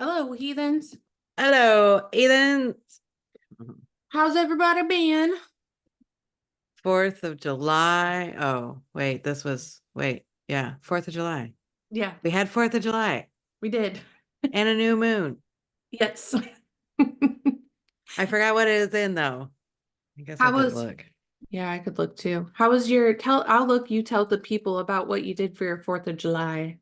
Hello, Heathens. Hello, Ethan. How's everybody been? 4th of July. Oh, wait, yeah, 4th of July. Yeah, We had 4th of July we did. and a new moon. Yes. I forgot what it is in though. I guess I How could was, look. yeah, I could look too. How was your I'll look, you tell the people about what you did for your 4th of July.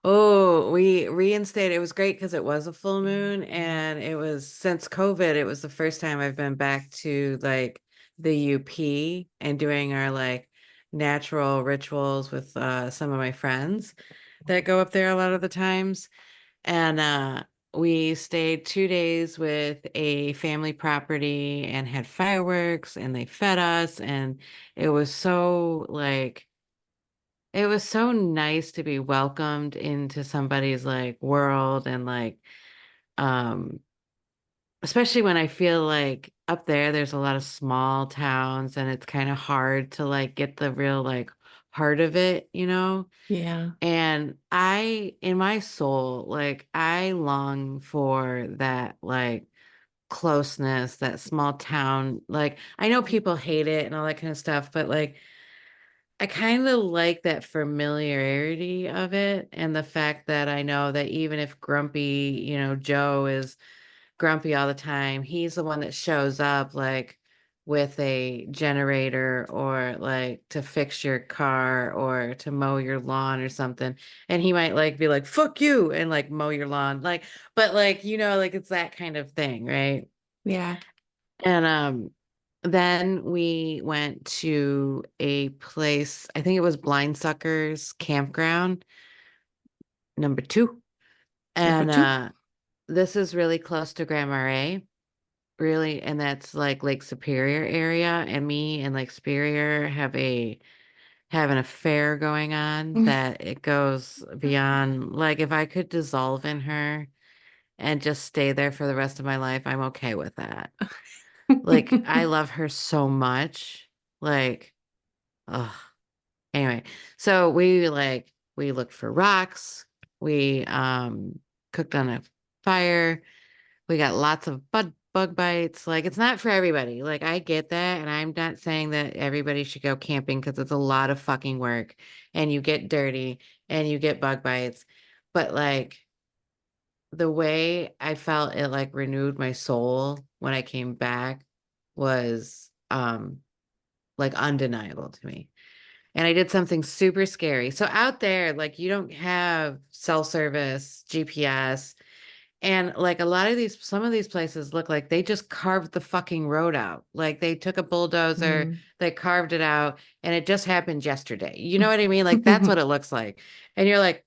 Oh, we reinstated. It was great because it was a full moon and it was since COVID, it was the first time I've been back to like the UP and doing our like natural rituals with some of my friends that go up there a lot of the times. And we stayed 2 days with a family property and had fireworks and they fed us. And it was so like, it was so nice to be welcomed into somebody's like world and like, um, especially when I feel like up there, there's a lot of small towns and it's kind of hard to like get the real like heart of it, you know? Yeah. And in my soul, like I long for that like closeness, that small town. Like I know people hate it and all that kind of stuff, but like I kind of like that familiarity of it and the fact that I know that even if grumpy, Joe is grumpy all the time. He's the one that shows up like with a generator or like to fix your car or to mow your lawn or something. And he might like be like, fuck you, and like mow your lawn. Like, but like, like it's that kind of thing, right? Yeah. And then we went to a place, I think it was Blind Suckers Campground, number two. Number And two. this is really close to Grand Marais. Really, and that's like Lake Superior area, and me and Lake Superior have an affair going on that it goes beyond like if I could dissolve in her and just stay there for the rest of my life, I'm okay with that. Like I love her so much. Like, oh, anyway, so we looked for rocks. We cooked on a fire. We got lots of bug bites. Like it's not for everybody. Like I get that, and I'm not saying that everybody should go camping because it's a lot of fucking work and you get dirty and you get bug bites. But like the way I felt it like renewed my soul when I came back was like undeniable to me. And I did something super scary. So out there, like you don't have cell service, GPS. And like a lot of some of these places look like they just carved the fucking road out. Like they took a bulldozer, Mm. they carved it out, and it just happened yesterday. You know what I mean? Like that's what it looks like. And you're like,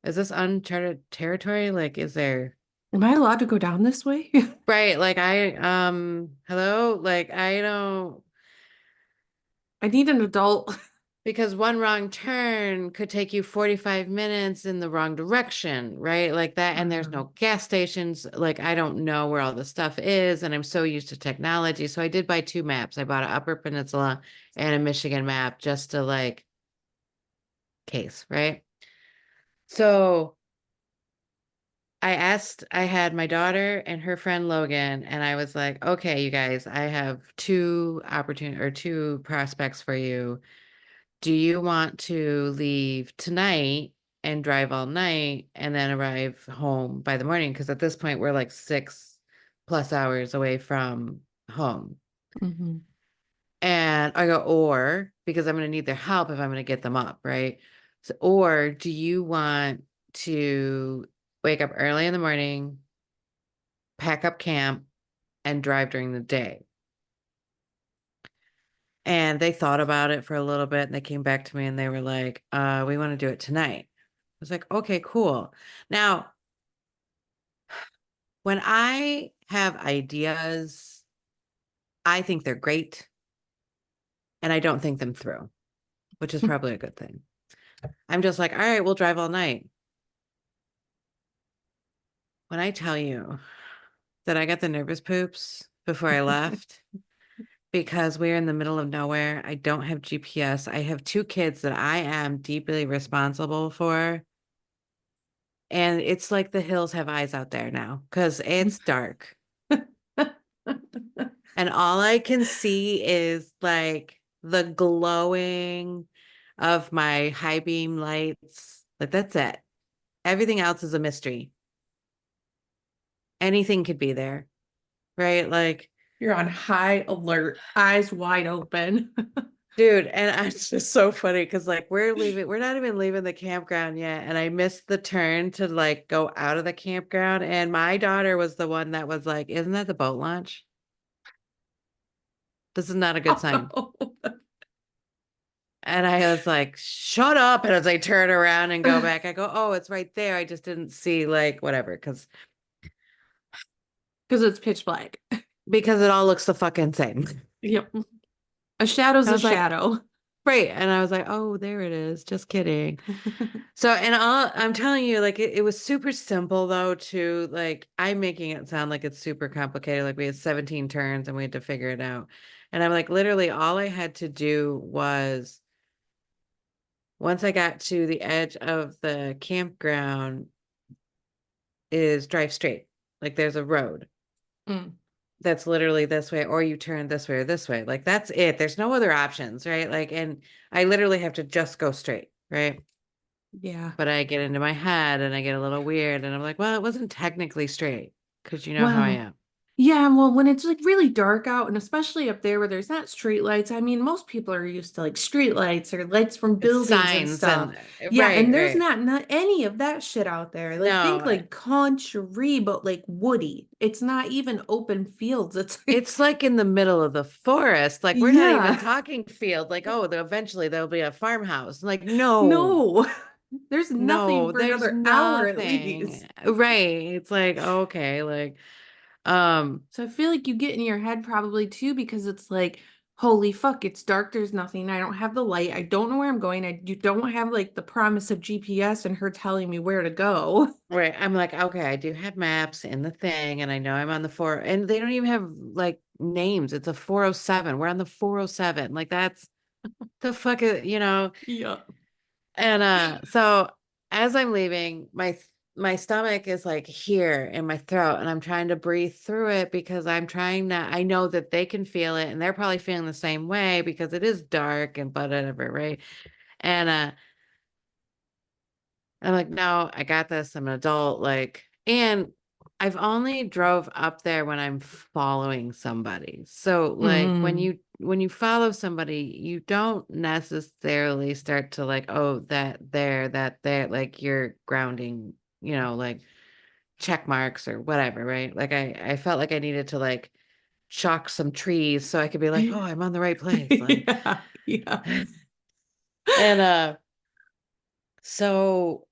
is this uncharted territory? Like, is there, Am I allowed to go down this way? right? Like hello? Like I don't, I need an adult. because one wrong turn could take you 45 minutes in the wrong direction, right? Like that. And there's no gas stations. Like, I don't know where all the stuff is. And I'm so used to technology. So I did buy two maps. I bought an Upper Peninsula and a Michigan map just to like case, right? So I had my daughter and her friend Logan, and I was like, okay, you guys, I have two prospects for you. Do you want to leave tonight and drive all night and then arrive home by the morning? Because at this point, we're like 6+ hours away from home. Mhm. And I go, or because I'm going to need their help if I'm going to get them up, right? So, or do you want to wake up early in the morning, pack up camp, and drive during the day? And they thought about it for a little bit and they came back to me and they were like, we want to do it tonight. I was like, okay, cool. Now, when I have ideas, I think they're great and I don't think them through, which is probably a good thing. I'm just like, all right, we'll drive all night. When I tell you that I got the nervous poops before I left because we're in the middle of nowhere, I don't have GPS. I have two kids that I am deeply responsible for. And it's like the hills have eyes out there now because it's dark. And all I can see is like the glowing of my high beam lights. Like that's it. Everything else is a mystery. Anything could be there, right? Like, You're on high alert, eyes wide open. dude, and it's just so funny because like we're not even leaving the campground yet. And I missed the turn to like go out of the campground. And my daughter was the one that was like, isn't that the boat launch? This is not a good sign. Oh, And I was like, shut up. And as I turn around and go back, I go, oh, it's right there. I just didn't see like whatever, because it's pitch black. because it all looks the fucking same. Yep. A shadow's I a was like, shadow. right. And I was like, oh, there it is. Just kidding. So, and I'm telling you, like, it was super simple though, to like, I'm making it sound like it's super complicated. Like, we had 17 turns and we had to figure it out. And I'm like, literally, all I had to do was once I got to the edge of the campground, is drive straight. Like, there's a road Mm, that's literally this way, or you turn this way or this way. Like, that's it. There's no other options, right? Like, and I literally have to just go straight, right? yeah. But I get into my head and I get a little weird and I'm like, well, it wasn't technically straight because you know how I Well, am. yeah, well, when it's like really dark out, and especially up there where there's not street lights, I mean, most people are used to like street lights or lights from It's buildings and signs stuff. and Yeah, right, and there's right. not any of that shit out there. Like think No, like country, but like woody. It's not even open fields. It's like, it's like in the middle of the forest. Like we're not even yeah, talking field. Like, oh, eventually there'll be a farmhouse. Like, no, no, there's nothing no, for there's another hour at nothing. least. Right. It's like, okay, like, um, So I feel like you get in your head probably too because it's like, holy fuck, it's dark, there's nothing. I don't have the light. I don't know where I'm going. You don't have like the promise of GPS and her telling me where to go. right. I'm like, okay, I do have maps in the thing, and I know I'm on the four, and they don't even have like names. It's a 407. We're on the 407. Like that's the fuck is, Yeah. and so as I'm leaving, my stomach is like here in my throat, and I'm trying to breathe through it because I'm trying to, I know that they can feel it, and they're probably feeling the same way because it is dark and whatever, right? And I'm like, no, I got this. I'm an adult. Like, and I've only drove up there when I'm following somebody. So like Mm. when you follow somebody, you don't necessarily start to like, oh, that there, like you're grounding, like check marks or whatever, right? Like I felt like I needed to like chalk some trees so I could be like, oh, I'm on the right place. Like, Yeah. Yeah. and so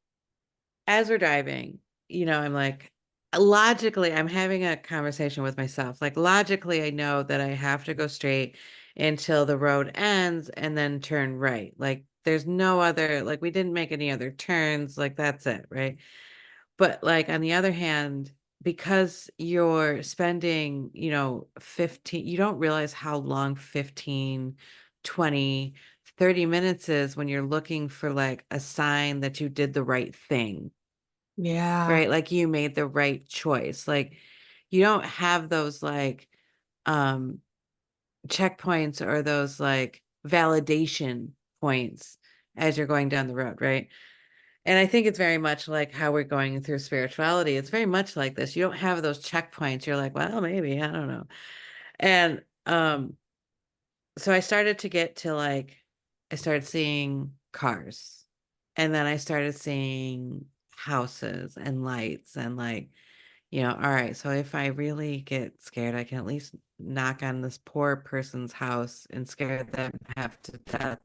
as we're driving, I'm like, logically, I'm having a conversation with myself. Like, logically, I know that I have to go straight until the road ends and then turn right. Like, there's no other, like, we didn't make any other turns. Like, that's it, right? But, like, on the other hand, because you're spending, 15, you don't realize how long 15, 20, 30 minutes is when you're looking for like a sign that you did the right thing, Yeah. right? Like you made the right choice. Like you don't have those like um checkpoints or those like validation points as you're going down the road, right? And I think it's very much like how we're going through spirituality. It's very much like this. You don't have those checkpoints. You're like, well, maybe, I don't know. And so I started to get to like I started seeing cars. And then I started seeing houses and lights and like all right, so if I really get scared, I can at least knock on this poor person's house and scare them half to death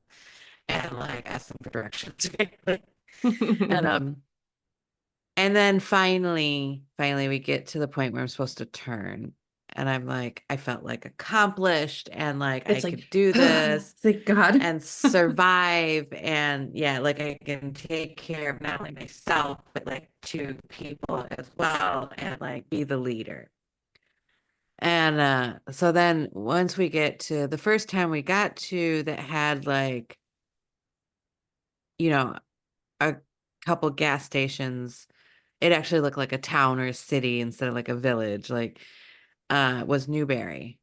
and like ask them for directions. And and then finally we get to the point where I'm supposed to turn. And I'm like, I felt like accomplished and like I It's like, could do this thank God. and survive. And yeah, like I can take care of not only myself, but like two people as well and like be the leader. And so then once we get to the first town we got to that had like, you know, a couple gas stations, it actually looked like a town or a city instead of like a village, like was Newberry.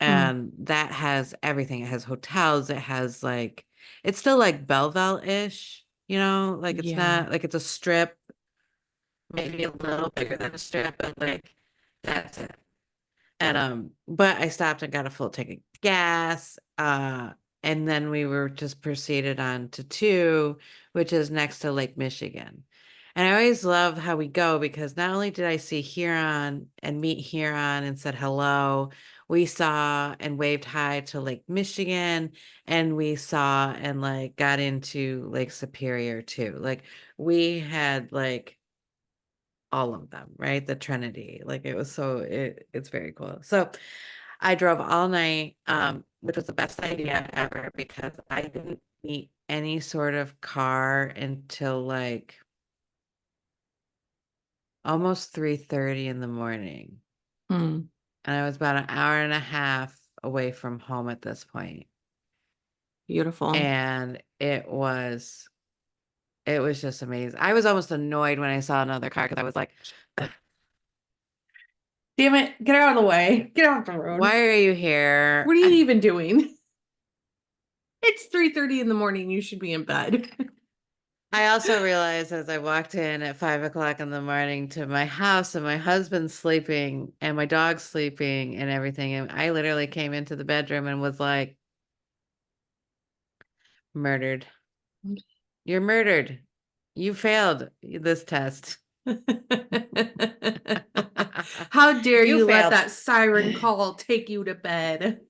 Mm. And that has everything. It has hotels, it has like it's still like Belleville-ish, like it's Yeah. not like it's a strip, maybe a little bigger than a strip, but like that's it. And but I stopped and got a full tank of gas. And then we were just proceeded on to two, which is next to Lake Michigan. And I always love how we go because not only did I see Huron and meet Huron and said hello, we saw and waved hi to Lake Michigan, and we saw and like got into Lake Superior too. Like we had like all of them, right? The Trinity. Like it was it's very cool. So I drove all night, which was the best idea ever because I didn't meet any sort of car until like almost 3:30 in the morning. Mm. And I was about an hour and a half away from home at this point. Beautiful. And it was just amazing. I was almost annoyed when I saw another car because I was like, Damn it. Get out of the way. Get off the road. why are you here? What are you even doing? It's 3:30 in the morning. You should be in bed. I also realized as I walked in at 5 o'clock in the morning to my house and my husband's sleeping and my dog's sleeping and everything. And I literally came into the bedroom and was like, murdered. You're murdered. You failed this test. How dare You you let failed. that siren call take you to bed?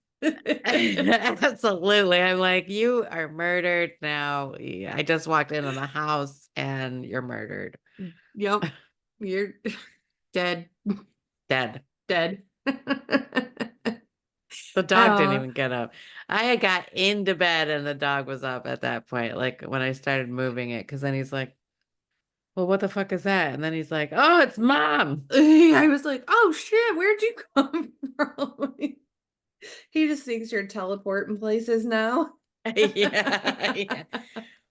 Absolutely. I'm like, you are murdered now. I just walked into the house and you're murdered. Yep. You're dead. Dead. Dead. The dog didn't Oh. even get up. I had got into bed and the dog was up at that point, like when I started moving it, because then he's like, well, what the fuck is that? And then he's like, oh, it's mom. I was like, oh shit, where'd you come from? He just thinks you're teleporting places now. Yeah, yeah.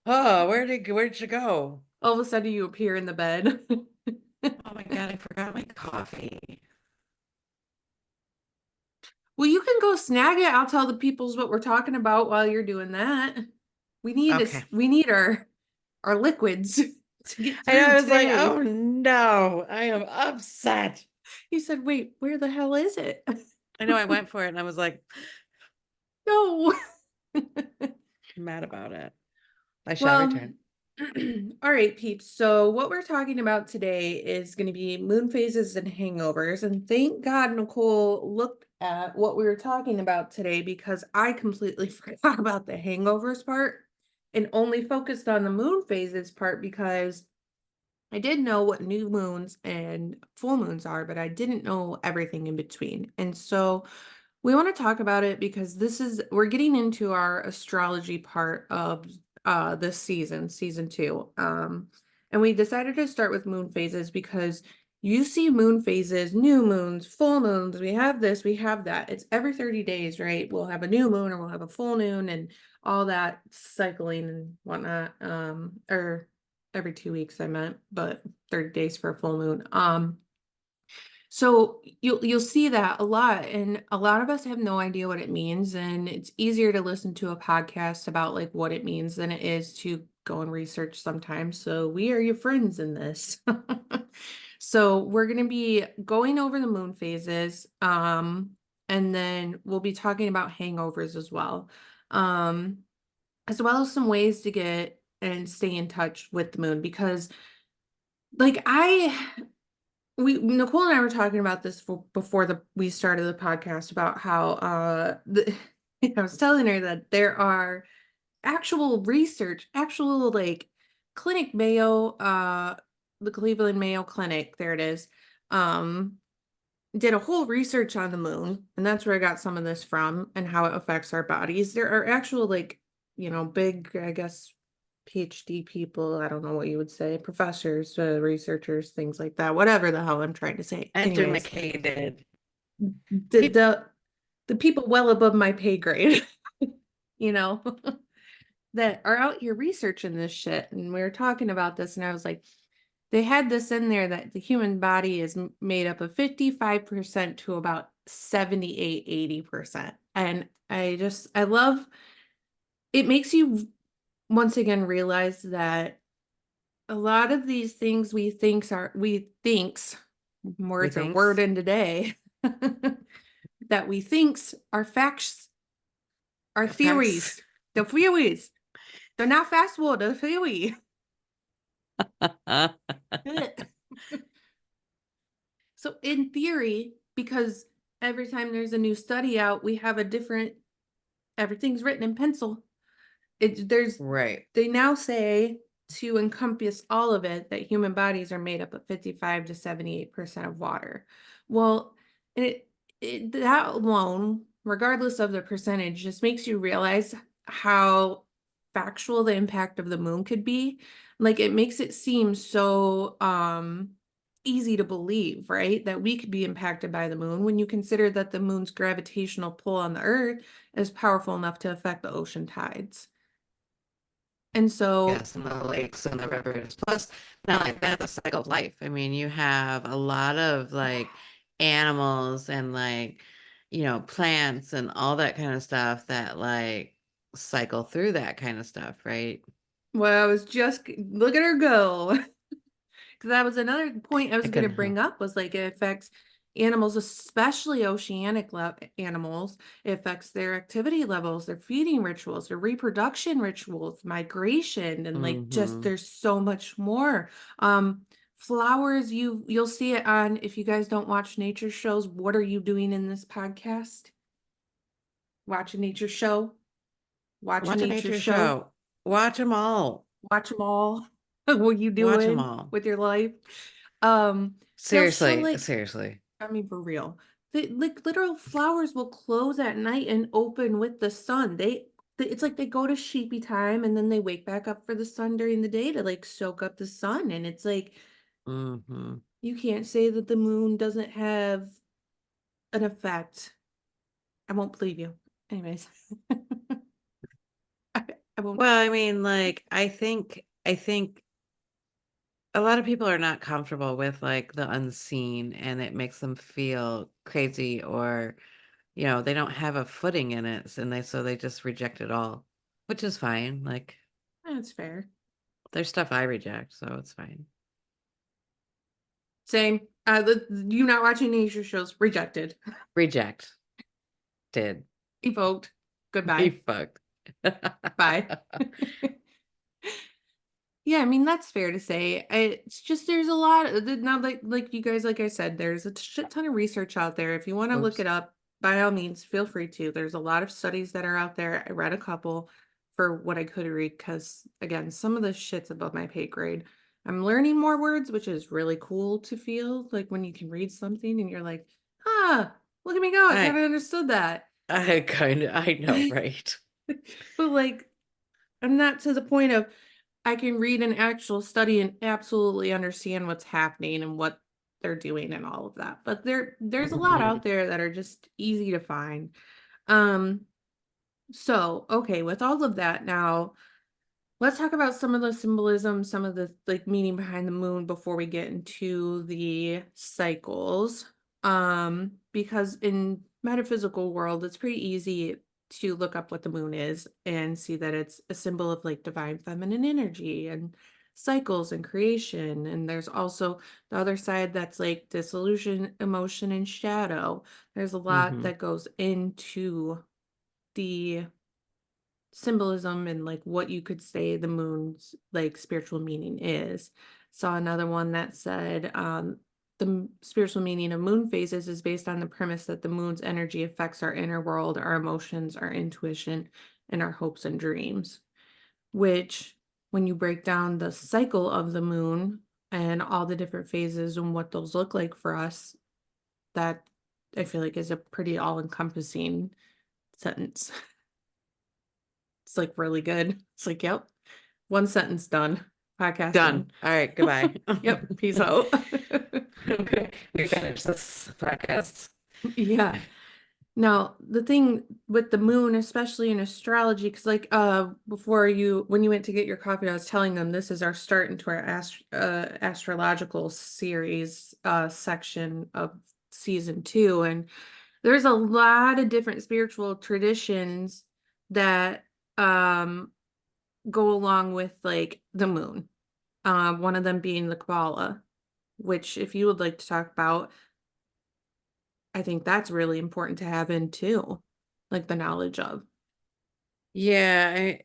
Oh, where'd you go? All of a sudden you appear in the bed. Oh my God, I forgot my coffee. Well, you can go snag it. I'll tell the peoples what we're talking about while you're doing that. Okay. We need our liquids to get I know, through I was like, today. oh no, I am upset. You said, wait, where the hell is it? I know I went for it and I was like No. mad about it. I shall Well, return. all right, peeps. So what we're talking about today is going to be moon phases and hangovers. And thank God Nicole looked at what we were talking about today because I completely forgot about the hangovers part and only focused on the moon phases part because I did know what new moons and full moons are, but I didn't know everything in between. And so we want to talk about it because we're getting into our astrology part of this season, season 2. And we decided to start with moon phases because you see moon phases, new moons, full moons. We have this, we have that. It's every 30 days, right? We'll have a new moon or we'll have a full moon and all that cycling and whatnot. Or every 2 weeks I meant, but 30 days for a full moon. So you'll see that a lot, and a lot of us have no idea what it means, and it's easier to listen to a podcast about like what it means than it is to go and research sometimes. So we are your friends in this. So we're going to be going over the moon phases, and then we'll be talking about hangovers um, as well as some ways to get and stay in touch with the moon because like we Nicole and I were talking about this before we started the podcast about how I was telling her that there are actual research, actual like clinic Mayo, the Cleveland Mayo Clinic, there it is, um, did a whole research on the moon, and that's where I got some of this from and how it affects our bodies. There are actual like, big, I guess, PhD people, I don't know what you would say, professors, researchers, things like that, whatever the hell I'm trying to say. Anyways, Educated. the the the people well above my pay grade, you know, that are out here researching this shit. And we were talking about this, and I was like, they had this in there that the human body is made up of 55% to about 78, 80%. And I love it makes you once again realize that a lot of these things we thinks words are word Methinks. in today that we thinks are facts, are Effects. theories. The theories. They're not factual, they're theory. So in theory, because every time there's a new study out, we have a different everything's written in pencil. There's Right. they now say to encompass all of it that human bodies are made up of 55 to 78% of water. Well, it, that alone, regardless of the percentage, just makes you realize how factual the impact of the moon could be. Like it makes it seem so easy to believe, right? That we could be impacted by the moon when you consider that the moon's gravitational pull on the earth is powerful enough to affect the ocean tides. And so, Yes, and the lakes and the rivers. Plus, not like that, the cycle of life. I mean, you have a lot of like animals and like, plants and all that kind of stuff that like cycle through that kind of stuff, right? well, I was just look at her go. Because that was another point I I was going to couldn't bring help. up was like it affects animals, especially oceanic animals. It affects their activity levels, their feeding rituals, their reproduction rituals, migration, and like just Hmm. there's so much more. Um, Flowers, you'll see it on if you guys don't watch nature shows. What are you doing in this podcast? Watch a nature show. Watch a Watch a nature nature show. show. Watch them all. Watch them all. What you Watch them doing all. with your life? They'll show Seriously, like, seriously. I mean, for real. Like literal flowers will close at night and open with the sun. It's like they go to sheepy time and then they wake back up for the sun during the day to like soak up the sun. And it's like Hmm. you can't say that the moon doesn't have an effect. I won't believe you. Anyways, I, I won't. Well, I mean, like, I think a lot of people are not comfortable with like the unseen and it makes them feel crazy or, they don't have a footing in it and so they just reject it all, which is fine. Like, That's fair. there's stuff I reject, so it's fine. Same. You not watching nature shows rejected. Reject. Did. Evoked. Be Goodbye. fucked. Bye. Yeah, I mean that's fair to say. It's just there's a lot of now like you guys like I said there's a shit ton of research out there. If you want to look Oops. it up, by all means feel free to. There's a lot of studies that are out there. I read a couple for what I could read because again, some of the shit's above my pay grade. I'm learning more words, which is really cool to feel like when you can read something and you're like, "Ah, look at me go. I kind I of understood that." I know, right? But like I'm not to the point of I can read an actual study and absolutely understand what's happening and what they're doing and all of that. But there's a lot out there that are just easy to find. Um, so okay, with all of that now, let's talk about some of the symbolism, some of the like meaning behind the moon before we get into the cycles. Because in metaphysical world, it's pretty easy to look up what the moon is and see that it's a symbol of like divine feminine energy and cycles and creation. And there's also the other side that's like dissolution, emotion, and shadow. There's a lot Hmm. that goes into the symbolism and like what you could say the moon's like spiritual meaning is. Saw another one that said the spiritual meaning of moon phases is based on the premise that the moon's energy affects our inner world, our emotions, our intuition, and our hopes and dreams. Which, when you break down the cycle of the moon and all the different phases and what those look like for us, that I feel like is a pretty all-encompassing sentence. It's like really good. It's like, yep, one sentence done. Podcast Done. done. All right, goodbye. Yep, peace out. Okay, we finished this podcast. Yeah. Now, the thing with the moon, especially in astrology, because like before you when you went to get your coffee, I was telling them this is our start into our astrological series section of season two. And there's a lot of different spiritual traditions that go along with like the moon. One of them being the Kabbalah, which if you would like to talk about, I think that's really important to have in too, like the knowledge of. Yeah,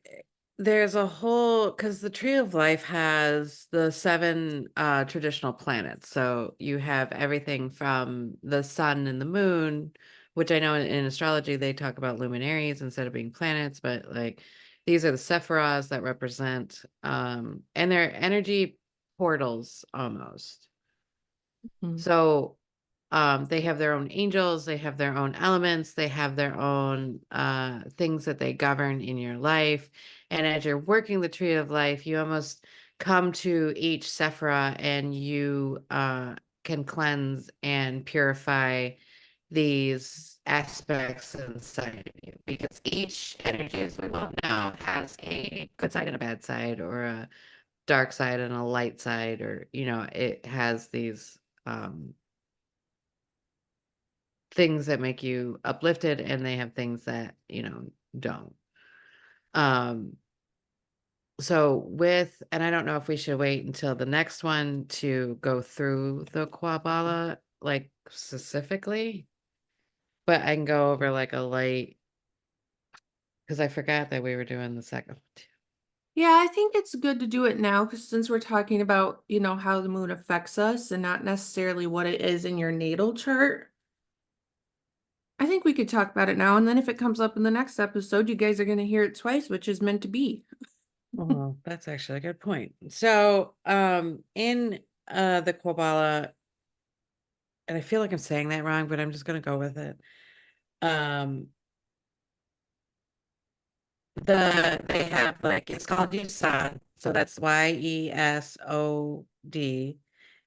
there's a whole because the Tree of Life has the seven traditional planets. So you have everything from the sun and the moon, which I know in astrology they talk about luminaries instead of being planets, but like these are the Sephiroths that represent and they're energy portals almost. Mhm. So they have their own angels, they have their own elements, they have their own things that they govern in your life. And as you're working the tree of life, you almost come to each Sephira and you can cleanse and purify these aspects inside of you because each energy, as we well know, has a good side and a bad side, or a dark side and a light side, or it has these things that make you uplifted and they have things that, don't. Um, and I don't know if we should wait until the next one to go through the Quabala, like specifically, but I can go over like a light, because I forgot that we were doing the second one too. Yeah, I think it's good to do it now because since we're talking about, how the moon affects us and not necessarily what it is in your natal chart, I think we could talk about it now. And then if it comes up in the next episode, you guys are going to hear it twice, which is meant to be. Oh, that's actually a good point. So, in the Quabala, and I feel like I'm saying that wrong, but I'm just gonna go with it. Um, they have like it's called Yesod, so that's Yesod,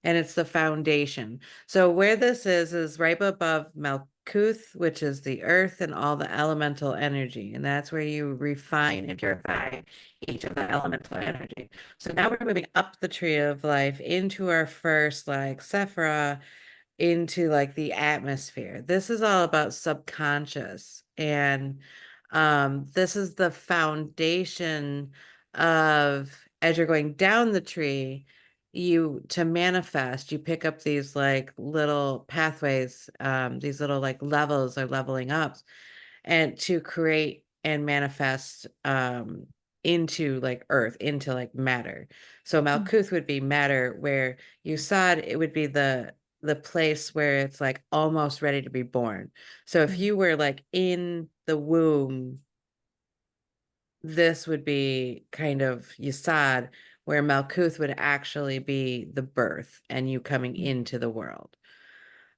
and it's the foundation. So where this is right above Malkuth, which is the earth and all the elemental energy, and that's where you refine and purify each of the elemental energy. So now we're moving up the tree of life into our first like Sephira, into like the atmosphere. This is all about subconscious, and this is the foundation of, as you're going down the tree, you to manifest, you pick up these like little pathways, these little like levels or leveling ups, and to create and manifest into like earth, into like matter. So Mm, Malkuth would be matter, where Yusad, it would be the place where it's like almost ready to be born. So if mm, you were like in the womb, this would be kind of Yasad, where Malkuth would actually be the birth and you coming mm, into the world.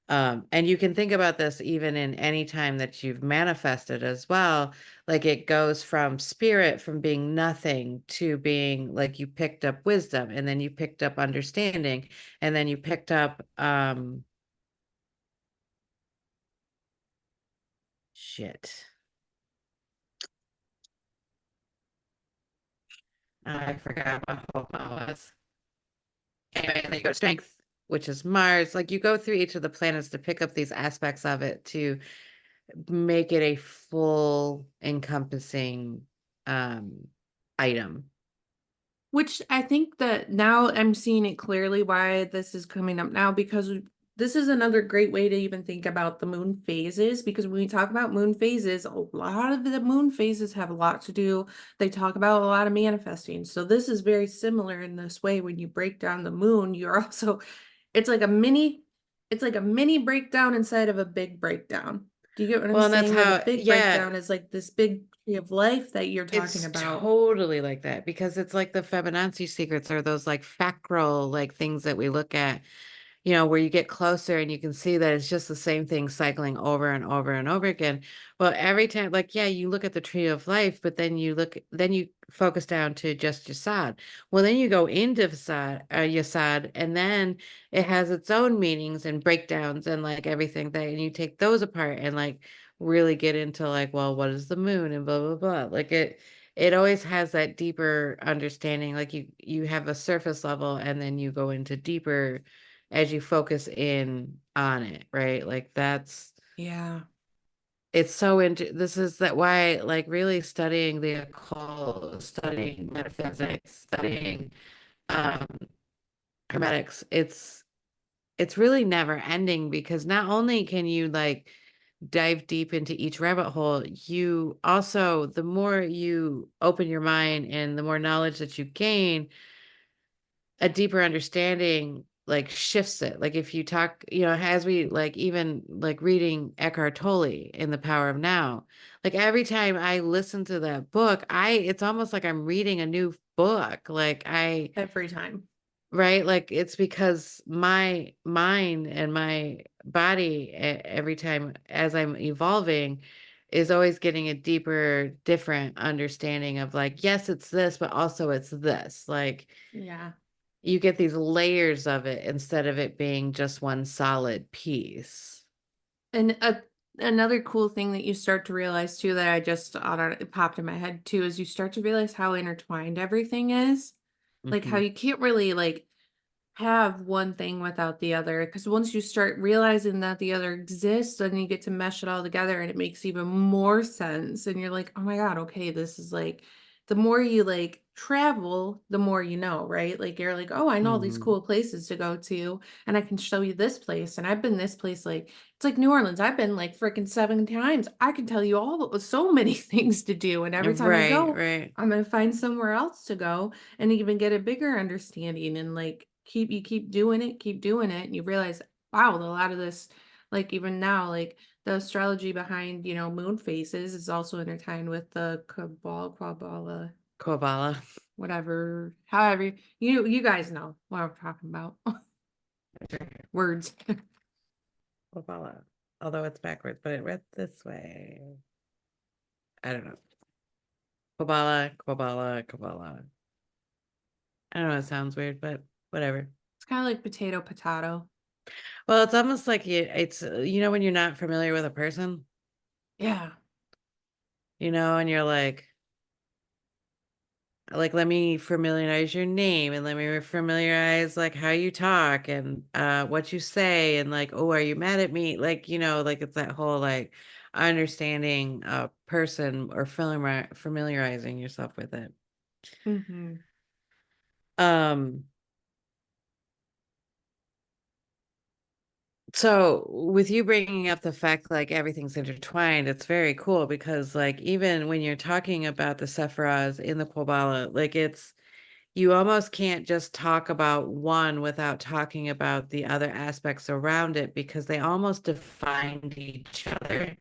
And you can think about this even in any time that you've manifested as well. Like it goes from spirit, from being nothing to being like you picked up wisdom, and then you picked up understanding, and then you picked up shit. I forgot what Homa was. Anyway, and then you go to strength, which is Mars. Like you go through each of the planets to pick up these aspects of it to make it a full encompassing um item. Which I think that now I'm seeing it clearly why this is coming up now because this is another great way to even think about the moon phases because when we talk about moon phases, a lot of the moon phases have a lot to do. They talk about a lot of manifesting. So this is very similar in this way. When you break down the moon, you're also it's like a mini it's like a mini breakdown inside of a big breakdown. Do you get what I'm Well, and that's saying? Where the how, big yeah, breakdown is like this big tree of life that you're talking it's about. totally like that because it's like the Fibonacci secrets are those like factual like things that we look at, where you get closer and you can see that it's just the same thing cycling over and over and over again. Well, every time, like, yeah, you look at the tree of life, but then you focus down to just Yasad. Well, then you go into Yasad, and then it has its own meanings and breakdowns and like everything that, and you take those apart and like really get into like, well, what is the moon and blah blah blah. Like it always has that deeper understanding. Like you have a surface level and then you go into deeper as you focus in on it, right? Like that's Yeah. it's so into this is that why like really studying the occult, studying metaphysics, studying um hermetics, it's really never ending because not only can you like dive deep into each rabbit hole, you also, the more you open your mind and the more knowledge that you gain, a deeper understanding like shifts it. Like if you talk, as we like even like reading Eckhart Tolle in The Power of Now, like every time I listen to that book, it's almost like I'm reading a new book. Every time. Right? Like it's because my mind and my body every time as I'm evolving is always getting a deeper, different understanding of like, yes, it's this, but also it's this. Like Yeah. you get these layers of it instead of it being just one solid piece. And another cool thing that you start to realize too that I just it popped in my head too is you start to realize how intertwined everything is. Like how Hmm. you can't really like have one thing without the other because once you start realizing that the other exists, then you get to mesh it all together and it makes even more sense. And you're like, oh my God, okay, this is like the more you like travel, the more you know, right? Like you're like, oh, I know all these Hmm. cool places to go to, and I can show you this place. And I've been this place, like it's like New Orleans. I've been like freaking 7 times. I can tell you all so many things to do. And every time I Right, go, right. I'm gonna find somewhere else to go and even get a bigger understanding and like keep doing it, and you realize, wow, a lot of this, like even now, like the astrology behind, moon phases is also intertwined with the Kabbalah, Kabbalah. whatever, however, you guys know what I'm talking about. Words. Kabbalah. Although it's backwards, but it read this way. I don't know. Kabbalah, Kabbalah, Kabbalah. I don't know, it sounds weird, but whatever. It's kind of like potato. Well, it's almost like it's when you're not familiar with a person, Yeah. and you're like let me familiarize your name and let me familiarize like how you talk and what you say and like, oh, are you mad at me? Like, like it's that whole like understanding a person or familiarizing yourself with it. Mm-hmm. Um So with you bringing up the fact like everything's intertwined, it's very cool because like even when you're talking about the Sephiroths in the Kabbalah, like you almost can't just talk about one without talking about the other aspects around it because they almost defined each other.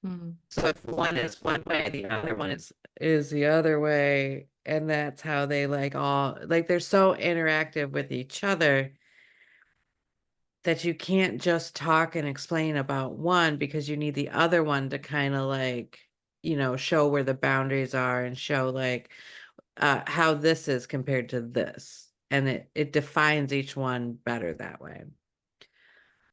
Mm-hmm. So if one is one way, the other one is the other way, and that's how they like all like they're so interactive with each other that you can't just talk and explain about one because you need the other one to kind of like, show where the boundaries are and show like how this is compared to this. And it defines each one better that way.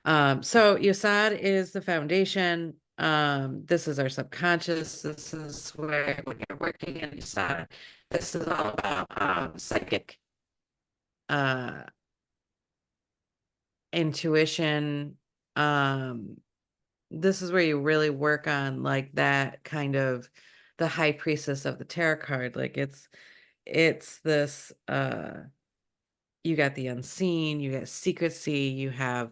So Yasad is the foundation. This is our subconscious. This is where when you're working in Yasad, this is all about psychic uh intuition. Um this is where you really work on like that kind of the high priestess of the tarot card. Like it's this you got the unseen, you got secrecy, you have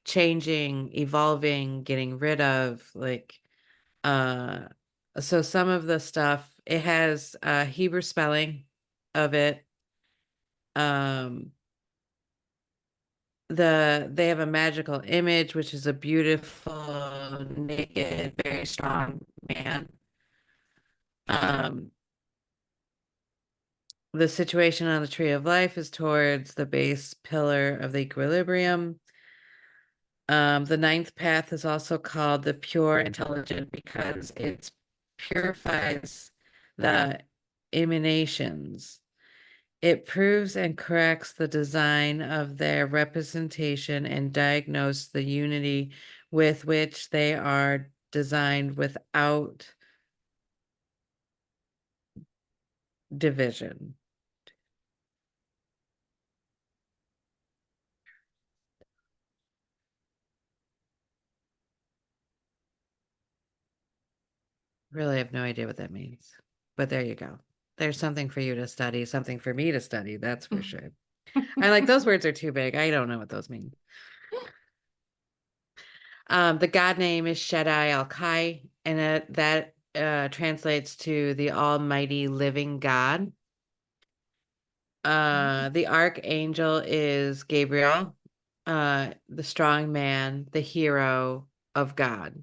changing, evolving, getting rid of like uh so some of the stuff it has Hebrew spelling of it. Um they have a magical image, which is a beautiful, naked, very strong man. Um, the situation on the Tree of Life is towards the base pillar of the equilibrium. The ninth path is also called the pure intelligent because it purifies the emanations. It proves and corrects the design of their representation and diagnose the unity with which they are designed without division. Really have no idea what that means. But there you go. There's something for you to study, something for me to study, that's for sure. I like those words are too big. I don't know what those mean. The god name is Shaddai Al-Kai, and that translates to the Almighty Living God. The archangel is Gabriel, the strong man, the hero of God.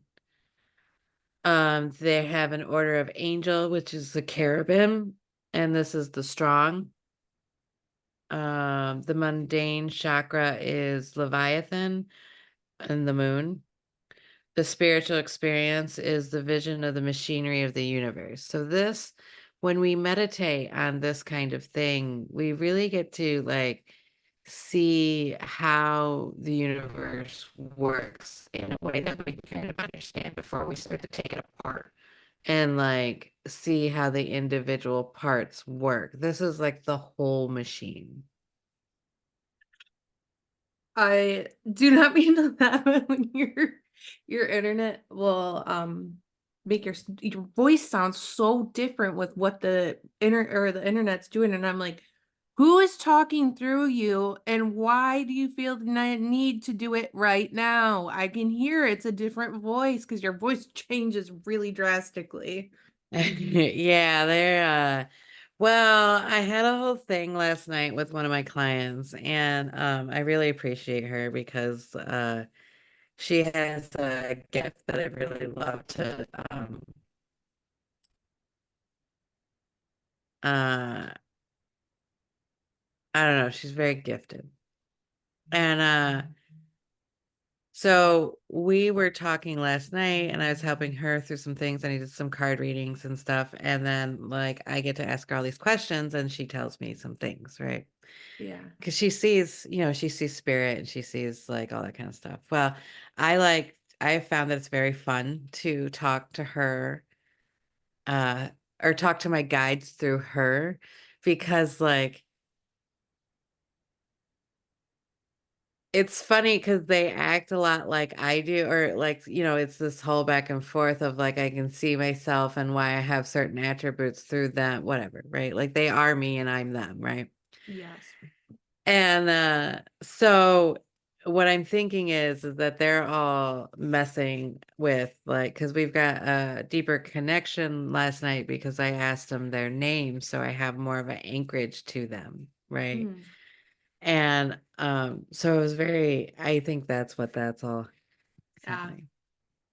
They have an order of angel, which is the cherubim, and this is the strong. The mundane chakra is Leviathan and the moon. The spiritual experience is the vision of the machinery of the universe. So this, when we meditate on this kind of thing, we really get to like see how the universe works in a way that we can kind of understand before we start to take it apart and like see how the individual parts work. This is like the whole machine. I do not mean to laugh when your internet will make your voice sound so different with what the internet's doing, and I'm like, who is talking through you, and why do you feel the need to do it right now? I can hear it's a different voice because your voice changes really drastically. Yeah, they're well, I had a whole thing last night with one of my clients and I really appreciate her because she has a gift that I really love to uh I don't know, she's very gifted. And so we were talking last night and I was helping her through some things and I did some card readings and stuff and then like I get to ask her all these questions and she tells me some things, right? Yeah. Because she sees, she sees spirit and she sees like all that kind of stuff. Well, I found that it's very fun to talk to her, uh, or talk to my guides through her because like it's funny because they act a lot like I do, or like, it's this whole back and forth of like I can see myself and why I have certain attributes through them, whatever, right? Like they are me and I'm them, right? Yes. And so what I'm thinking is that they're all messing with like because we've got a deeper connection last night because I asked them their names, so I have more of an anchorage to them, right? Mm. And so it was very, I think that's all Yeah. happening.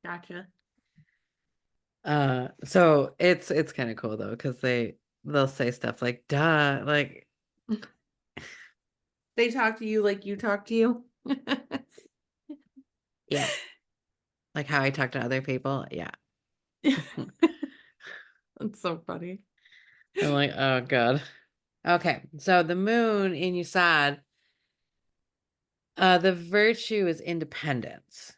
Gotcha. So it's kind of cool though because they'll say stuff like duh, like They talk to you like you talk to you. yeah, like how I talk to other people, yeah. That's so funny. I'm like, oh God. Okay, so the moon in Yusad, the virtue is independence,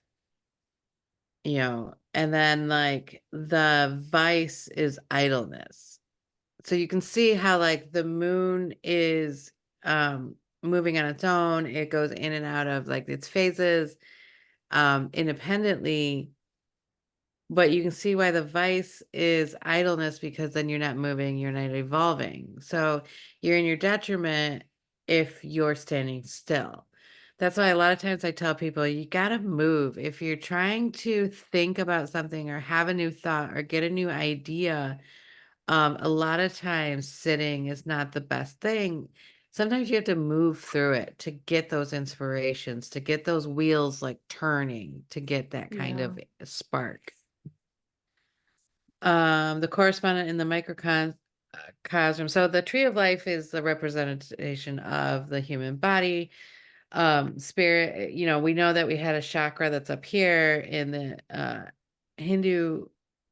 and then like the vice is idleness. So you can see how like the moon is moving on its own. It goes in and out of like its phases independently. But you can see why the vice is idleness because then you're not moving, you're not evolving. So you're in your detriment if you're standing still. That's why a lot of times I tell people you got to move. If you're trying to think about something or have a new thought or get a new idea, a lot of times sitting is not the best thing. Sometimes you have to move through it to get those inspirations, to get those wheels like turning, to get that kind Yeah. of spark. The correspondent in the microcosm. So the tree of life is the representation of the human body. Spirit, we know that we had a chakra that's up here in the Hindu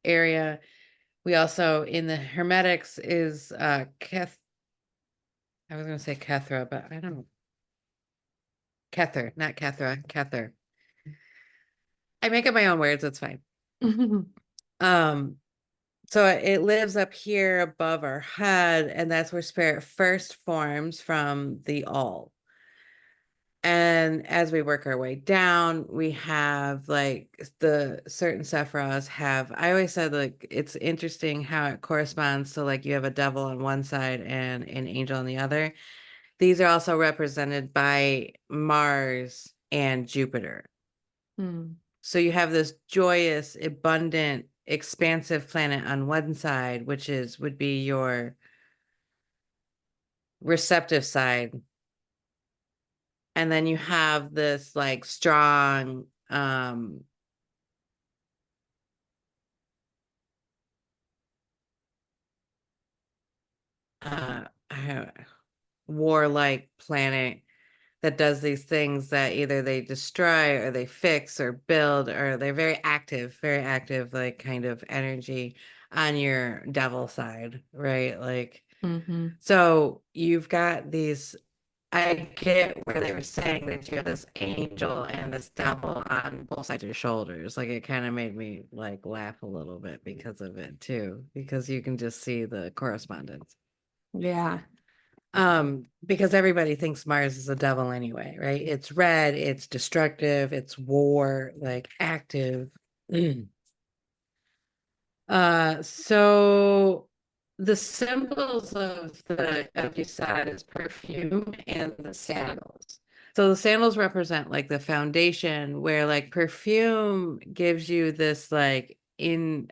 area. We also in the Hermetics is Keth. I was gonna say Kethra, but I don't know. Kether, not Kethra, Kether. I make up my own words, it's fine. Um, so it lives up here above our head, and that's where spirit first forms from the all. And as we work our way down, we have like the certain Sephiroths have, I always said like it's interesting how it corresponds to like you have a devil on one side and an angel on the other. These are also represented by Mars and Jupiter. Mm, So you have this joyous, abundant, expansive planet on one side, which is would be your receptive side. And then you have this like strong uh warlike planet that does these things that either they destroy or they fix or build, or they're very active, like kind of energy on your devil side, right? Like, mhm. so you've got these. I get where they were saying that you have this angel and this devil on both sides of your shoulders. Like it kind of made me like laugh a little bit because of it too, because you can just see the correspondence. Yeah. Because everybody thinks Mars is a devil anyway, right? It's red, it's destructive, it's war, like active. So the symbols of the of Yesod is perfume and the sandals. So the sandals represent like the foundation, where like perfume gives you this like in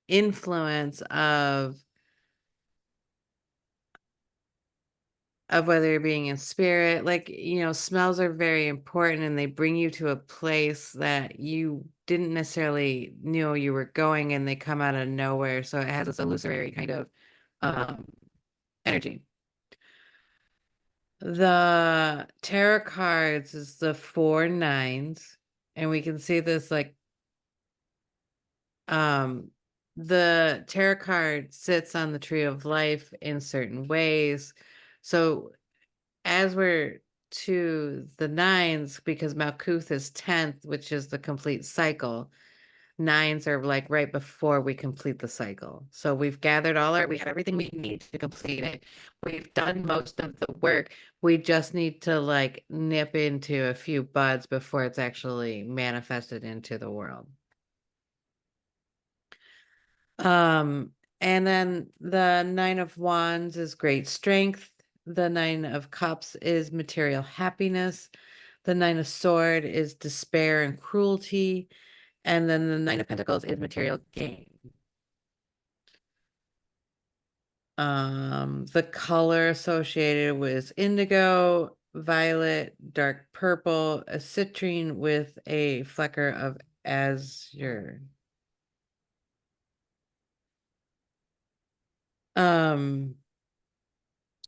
influence of whether you're being in spirit, like, smells are very important, and they bring you to a place that you didn't necessarily know you were going, and they come out of nowhere. So it has this illusory kind of um, energy. The tarot cards is the four nines, and we can see this like um the tarot card sits on the tree of life in certain ways. So as we're to the nines, because Malkuth is 10th, which is the complete cycle, nines are like right before we complete the cycle. So we have everything we need to complete it. We've done most of the work. We just need to like nip into a few buds before it's actually manifested into the world. Um, and then the Nine of Wands is great strength. The Nine of Cups is material happiness. The Nine of Sword is despair and cruelty. And then the Nine of Pentacles is material gain. The color associated with indigo, violet, dark purple, a citrine with a flecker of azure. Um,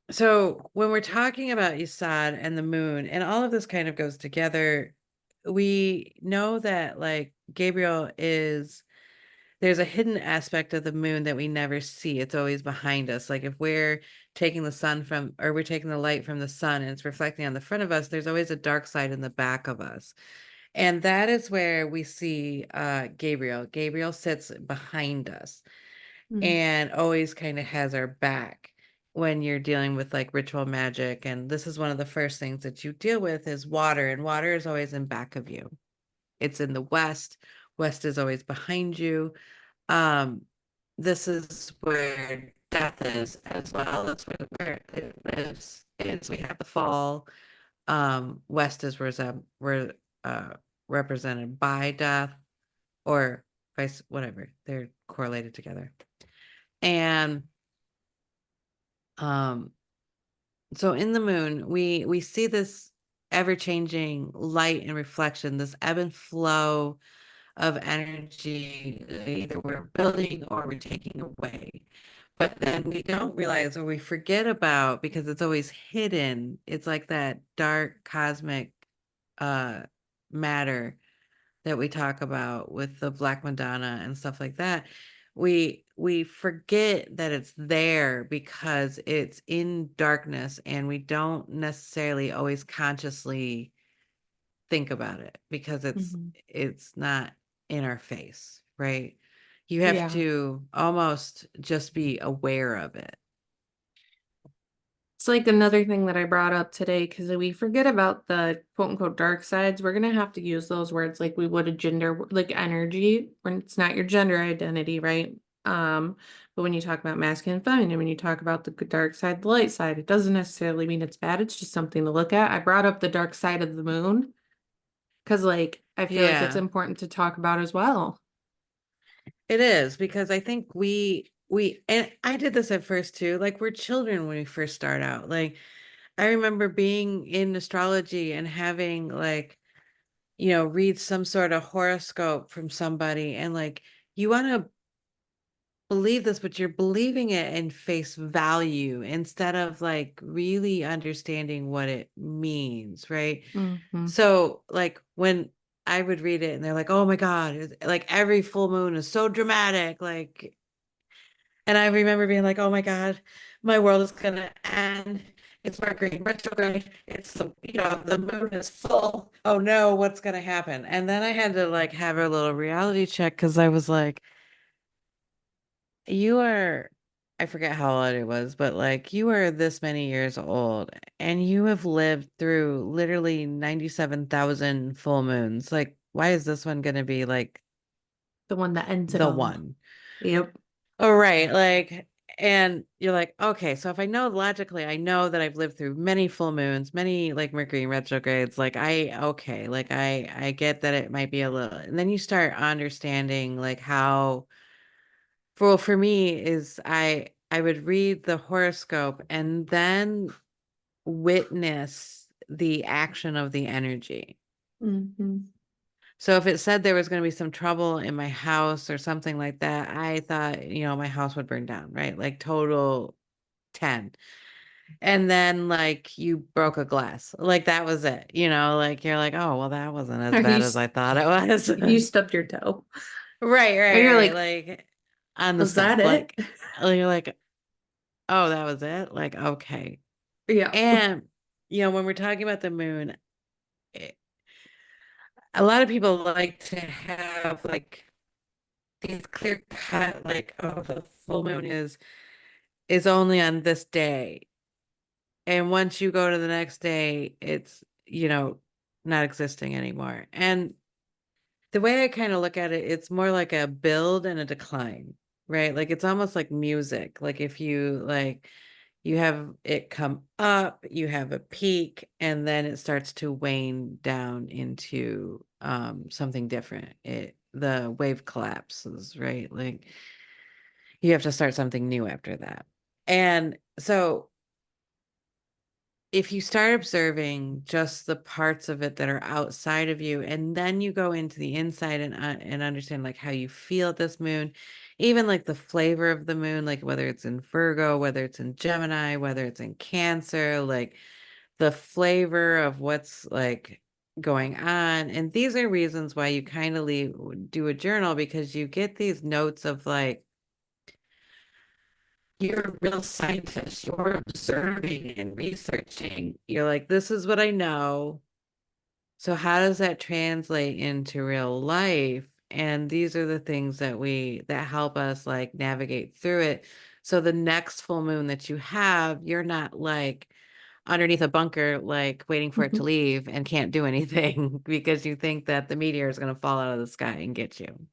So when we're talking about Yesod and the moon, and all of this kind of goes together, we know that like Gabriel is there's a hidden aspect of the moon that we never see. It's always behind us. Like if we're taking the sun from, or we're taking the light from the sun and it's reflecting on the front of us, there's always a dark side in the back of us. And that is where we see Gabriel. Gabriel sits behind us Mm, and always kind of has our back when you're dealing with like ritual magic. And this is one of the first things that you deal with is water, and water is always in back of you. It's in the west. West is always behind you. Um, this is where death is as well. That's where it lives. Is we have the fall. West is uh, represented by death, or vice, whatever. They're correlated together. And Um, so in the moon, we see this ever-changing light and reflection, this ebb and flow of energy. Either we're building or we're taking away. But then we don't realize, or we forget about, because it's always hidden. It's like that dark cosmic uh matter that we talk about with the Black Madonna and stuff like that, we forget that it's there because it's in darkness, and we don't necessarily always consciously think about it because Mhm. it's not in our face, right? You have Yeah. to almost just be aware of it. It's like another thing that I brought up today because we forget about the quote unquote dark sides. We're gonna have to use those words like we would a gender, like energy, when it's not your gender identity, right? But when you talk about masculine and feminine, when you talk about the dark side, the light side, it doesn't necessarily mean it's bad. It's just something to look at. I brought up the dark side of the moon because, like, I feel like it's Yeah, important to talk about as well. it is because I think we and I did this at first too. Like we're children when we first start out. Like I remember being in astrology and having like, read some sort of horoscope from somebody and like you want to believe this, but you're believing it in face value instead of like really understanding what it means, right? Hmm. So, like when I would read it and they're like, "Oh my God, like every full moon is so dramatic." Like, and I remember being like, "Oh my God, my world is gonna end. It's Mercury retrograde. It's the moon is full. Oh no, what's gonna happen?" And then I had to like have a little reality check because I was like, you are, I forget how old it was, but like you are this many years old and you have lived through literally 97,000 full moons. Like, why is this one going to be like The one that ends it the all. one? Yep. Oh, right. Like, and you're like, okay, so if I know logically, I know that I've lived through many full moons, many like Mercury retrogrades. Like, okay, like I get that it might be a little, and then you start understanding like how for me is I would read the horoscope and then witness the action of the energy. Hmm. So if it said there was going to be some trouble in my house or something like that, I thought, my house would burn down, right? Like total 10. And then like you broke a glass. Like that was it. Like you're like, "Oh, well that wasn't as Or bad as I thought it was." you stubbed your toe. Right, And you're right, right. like, Like on the was that step. it? Like you're like, "Oh, that was it?" Like, okay. Yeah. And, when we're talking about the moon, eh, a lot of people like to have like these clear cut, like, oh, the full moon is only on this day. And once you go to the next day, it's, not existing anymore. And the way I kind of look at it, it's more like a build and a decline, right? Like it's almost like music. Like if you like you have it come up, you have a peak, and then it starts to wane down into something different. The wave collapses, right? Like you have to start something new after that. And so if you start observing just the parts of it that are outside of you and then you go into the inside and understand like how you feel at this moon, even like the flavor of the moon, like whether it's in Virgo, whether it's in Gemini, whether it's in Cancer, like the flavor of what's like going on. And these are reasons why you kind of do a journal, because you get these notes of like you're a real scientist. You're observing and researching. You're like, this is what I know. So how does that translate into real life? And these are the things that help us like navigate through it. So the next full moon that you have, you're not like underneath a bunker, like waiting for it to leave and can't do anything because you think that the meteor is going to fall out of the sky and get you.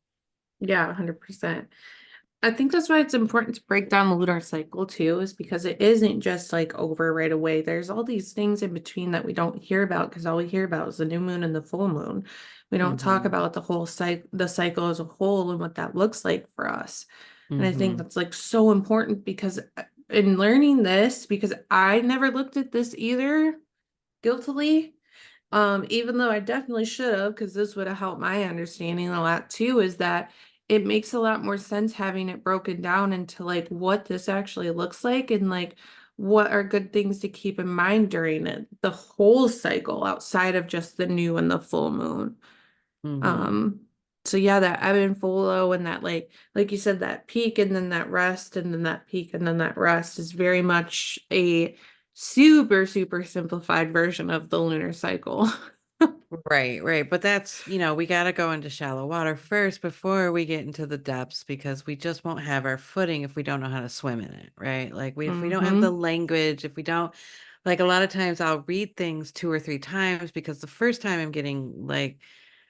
Yeah, 100%. I think that's why it's important to break down the lunar cycle too, is because it isn't just like over right away. There's all these things in between that we don't hear about because all we hear about is the new moon and the full moon. We don't talk Mm-hmm. about the cycle as a whole and what that looks like for us. And I think Mm-hmm. that's like so important because in learning this, because I never looked at this either guiltily. Even though I definitely should have, because this would have helped my understanding a lot too, is that it makes a lot more sense having it broken down into like what this actually looks like and like what are good things to keep in mind during it, the whole cycle outside of just the new and the full moon. Mm-hmm. Um, so yeah, that ebb and flow and that like you said, that peak and then that rest and then that peak and then that rest is very much a super, super simplified version of the lunar cycle. Right, right. But that's, we got to go into shallow water first before we get into the depths because we just won't have our footing if we don't know how to swim in it, right? Like if we don't have the Hmm. language, if we don't, like a lot of times I'll read things two or three times because the first time I'm getting like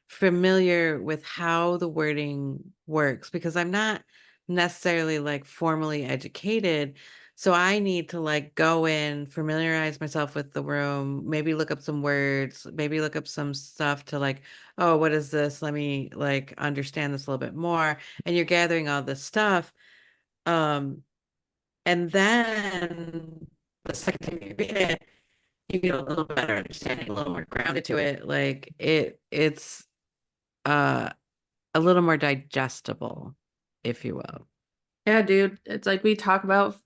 familiar with how the wording works because I'm not necessarily like formally educated. So I need to like go in, familiarize myself with the room, maybe look up some words, maybe look up some stuff to like, oh, what is this? Let me like understand this a little bit more. And you're gathering all this stuff. Um, and then the second time you read it, you get a little better understanding, a little more grounded to it. Like it's uh a little more digestible, if you will. Yeah, dude. It's like we talk about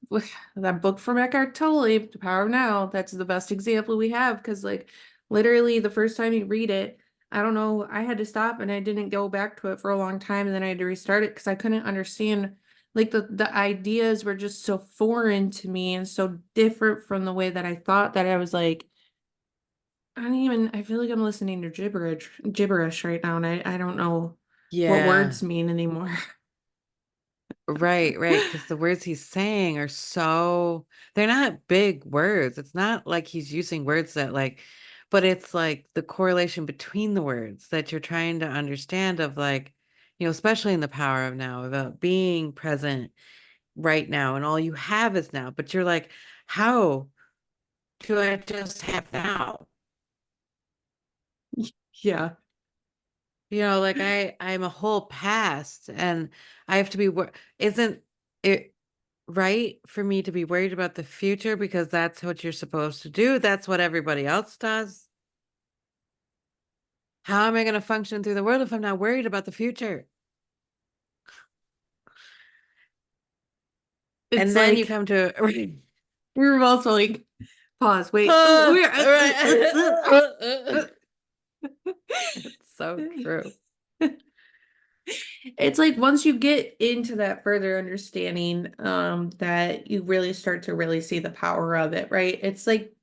that book from Eckhart Tolle, The Power of Now. That's the best example we have because, like, literally the first time you read it, I don't know, I had to stop and I didn't go back to it for a long time, and then I had to restart it because I couldn't understand. Like the ideas were just so foreign to me and so different from the way that I thought that I was like, I don't even. I feel like I'm listening to gibberish right now, and I don't know what Yeah, words mean anymore. right, right. Because the words he's saying are so, they're not big words. It's not like he's using words that like, but it's like the correlation between the words that you're trying to understand of like, especially in the power of now, about being present right now and all you have is now. But you're like, how do I just have now? Yeah. Like I'm a whole past and I have to be isn't it right for me to be worried about the future because that's what you're supposed to do? That's what everybody else does. How am I going to function through the world if I'm not worried about the future? It's And then you like come to we were both like, pause, wait. oh, right. It's so true. It's like once you get into that further understanding, that you really start to really see the power of it, right? It's like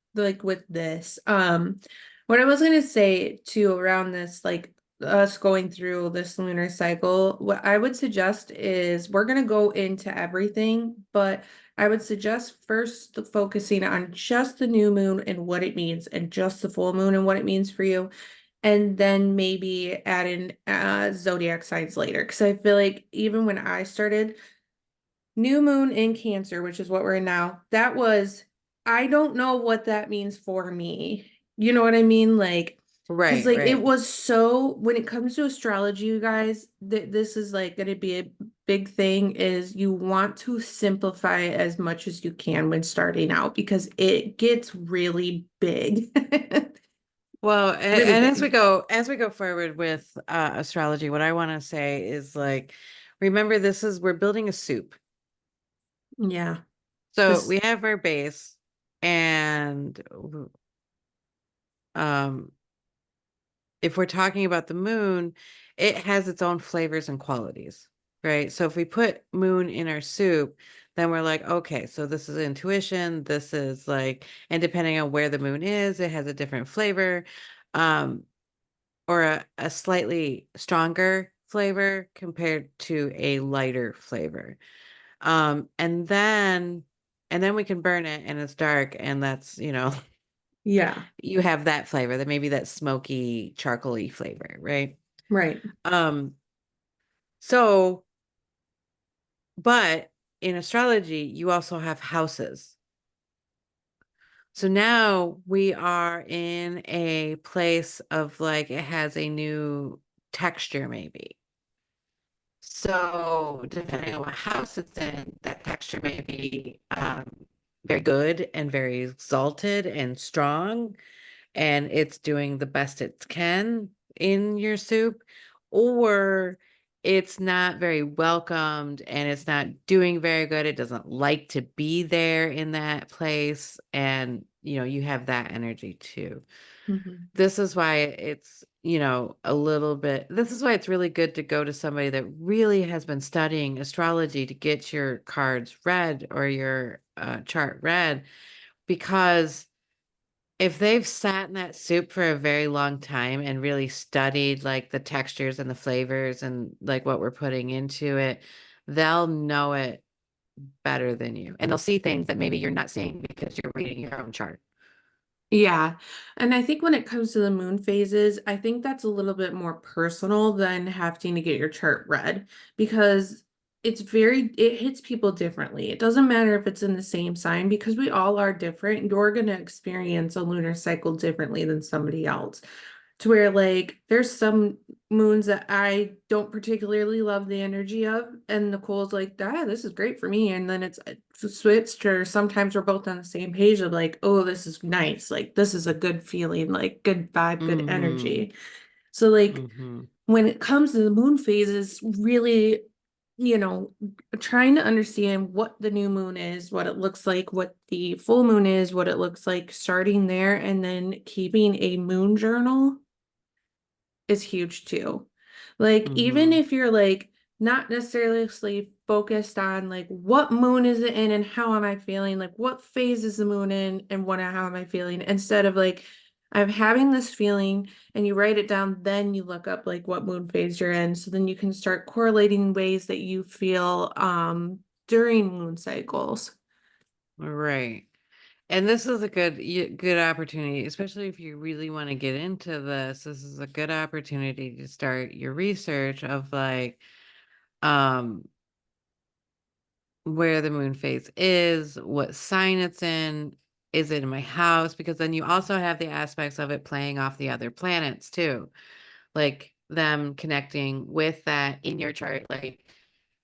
with this. What I was gonna say too around this, like us going through this lunar cycle, what I would suggest is we're gonna go into everything, but I would suggest first focusing on just the new moon and what it means, and just the full moon and what it means for you, and then maybe add in zodiac signs later. Because I feel like even when I started new moon in Cancer, which is what we're in now, that was, I don't know what that means for me. You know what I mean? Like, because Right, like it right. was so, when it comes to astrology, you guys, this is like going to be a big thing, is you want to simplify it as much as you can when starting out because it gets really big. Well, and, Really and big. as we go forward with astrology, what I want to say is like, remember we're building a soup. Yeah. So This we have our base and um if we're talking about the moon, it has its own flavors and qualities, right? So if we put moon in our soup, then we're like, okay, so this is intuition, this is like, and depending on where the moon is, it has a different flavor. Um or a slightly stronger flavor compared to a lighter flavor. Um, and then and then we can burn it and it's dark and that's, Yeah, you have that flavor, that maybe that smoky, charcoaly flavor, right? right. Um, so but in astrology, you also have houses. So now we are in a place of like it has a new texture maybe. So depending on what house it's in, that texture may be very good and very exalted and strong, and it's doing the best it can in your soup, or it's not very welcomed and it's not doing very good. It doesn't like to be there in that place, and you have that energy too. Mhm. This is why it's, a little bit, this is why it's really good to go to somebody that really has been studying astrology to get your cards read or your chart read, because if they've sat in that soup for a very long time and really studied like the textures and the flavors and like what we're putting into it, they'll know it better than you. And they'll see things that maybe you're not seeing because you're reading your own chart. Yeah. And I think when it comes to the moon phases, I think that's a little bit more personal than having to get your chart read because it hits people differently. It doesn't matter if it's in the same sign because we all are different. You're going to experience a lunar cycle differently than somebody else. To where like there's some moons that I don't particularly love the energy of, and Nicole's like, ah, this is great for me. And then it's switched, or sometimes we're both on the same page of like, oh, this is nice, like this is a good feeling, like good vibe, good Mm-hmm. energy. So like Mm-hmm. when it comes to the moon phases, really, you know, trying to understand what the new moon is, what it looks like, what the full moon is, what it looks like, starting there, and then keeping a moon journal is huge too. Like even Mm-hmm. if you're like not necessarily focused on like what moon is it in and how am I feeling, like what phase is the moon in and what how am I feeling, instead of like I'm having this feeling and you write it down, then you look up like what moon phase you're in. So then you can start correlating ways that you feel during moon cycles. Right. And this is a good opportunity, especially if you really want to get into this. This is a good opportunity to start your research of like um where the moon phase is, what sign it's in, is it in my house? Because then you also have the aspects of it playing off the other planets too, like them connecting with that in your chart. Like,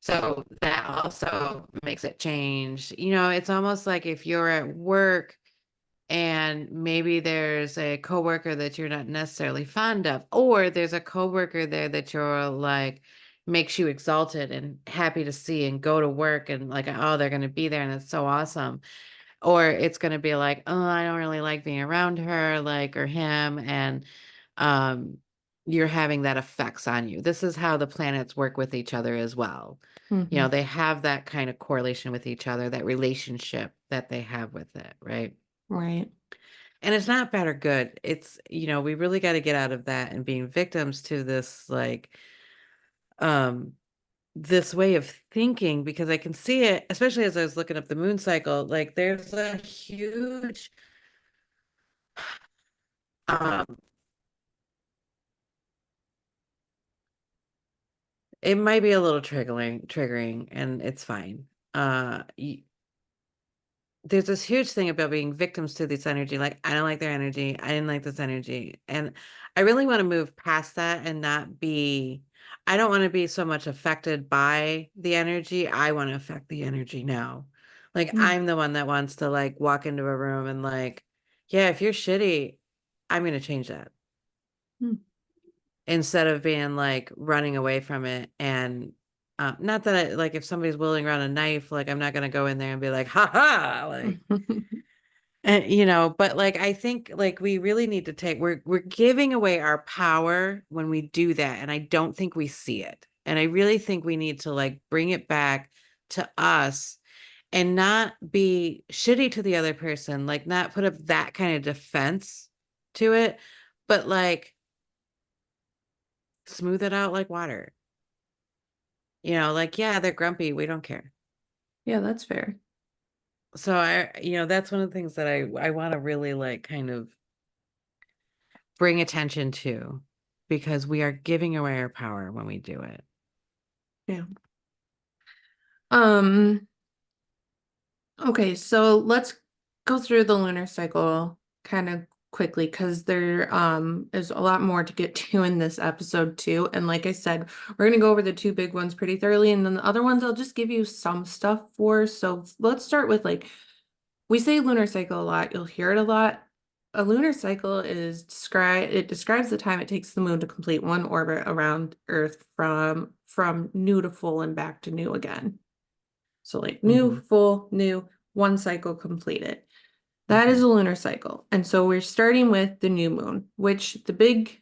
so that also makes it change. You know, it's almost like if you're at work and maybe there's a coworker that you're not necessarily fond of, or there's a coworker there that you're like makes you exalted and happy to see and go to work and like, oh, they're going to be there and it's so awesome. Or it's going to be like, oh, I don't really like being around her, like, or him. And um, you're having that effects on you. This is how the planets work with each other as well. You know, Hmm. they have that kind of correlation with each other, that relationship that they have with it, right? Right. And it's not bad or good. It's, you know, we really got to get out of that and being victims to this, like, um, this way of thinking, because I can see it, especially as I was looking up the moon cycle, like there's a huge, um, it might be a little triggering, and it's fine. There's this huge thing about being victims to this energy. Like, I don't like their energy. I didn't like this energy. And I really want to move past that and not be, I don't want to be so much affected by the energy. I want to affect the energy now. Like, Mm. I'm the one that wants to like walk into a room and like, yeah, if you're shitty, I'm going to change that Mm. instead of being like running away from it. And not that I like if somebody's wielding around a knife, like I'm not going to go in there and be like, ha ha, like, you know, but like I think like we really need to take we're giving away our power when we do that, and I don't think we see it. And I really think we need to like bring it back to us and not be shitty to the other person, like not put up that kind of defense to it, but like smooth it out like water. You know, like yeah, they're grumpy, we don't care. Yeah, that's fair. So I, you know, that's one of the things that I want to really like kind of bring attention to, because we are giving away our power when we do it. Yeah. Um, okay, so let's go through the lunar cycle kind of quickly because there is a lot more to get to in this episode too. And like I said, we're gonna go over the two big ones pretty thoroughly, and then the other ones I'll just give you some stuff for. So let's start with like we say lunar cycle a lot, you'll hear it a lot. A lunar cycle it describes the time it takes the moon to complete one orbit around Earth from new to full and back to new again. So like new, Hmm. full, new, one cycle completed. That is Hmm. a lunar cycle. And so we're starting with the new moon, which the big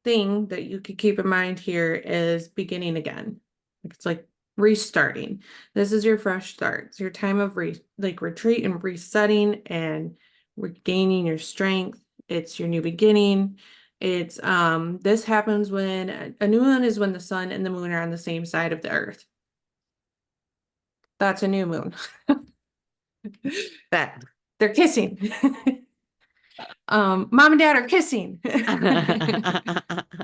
thing that you could keep in mind here is beginning again. It's like restarting. This is your fresh start. It's your time of retreat and resetting and regaining your strength. It's your new beginning. It's this happens when a new moon is when the sun and the moon are on the same side of the earth. That's a new moon. That. They're kissing. Mom and dad are kissing.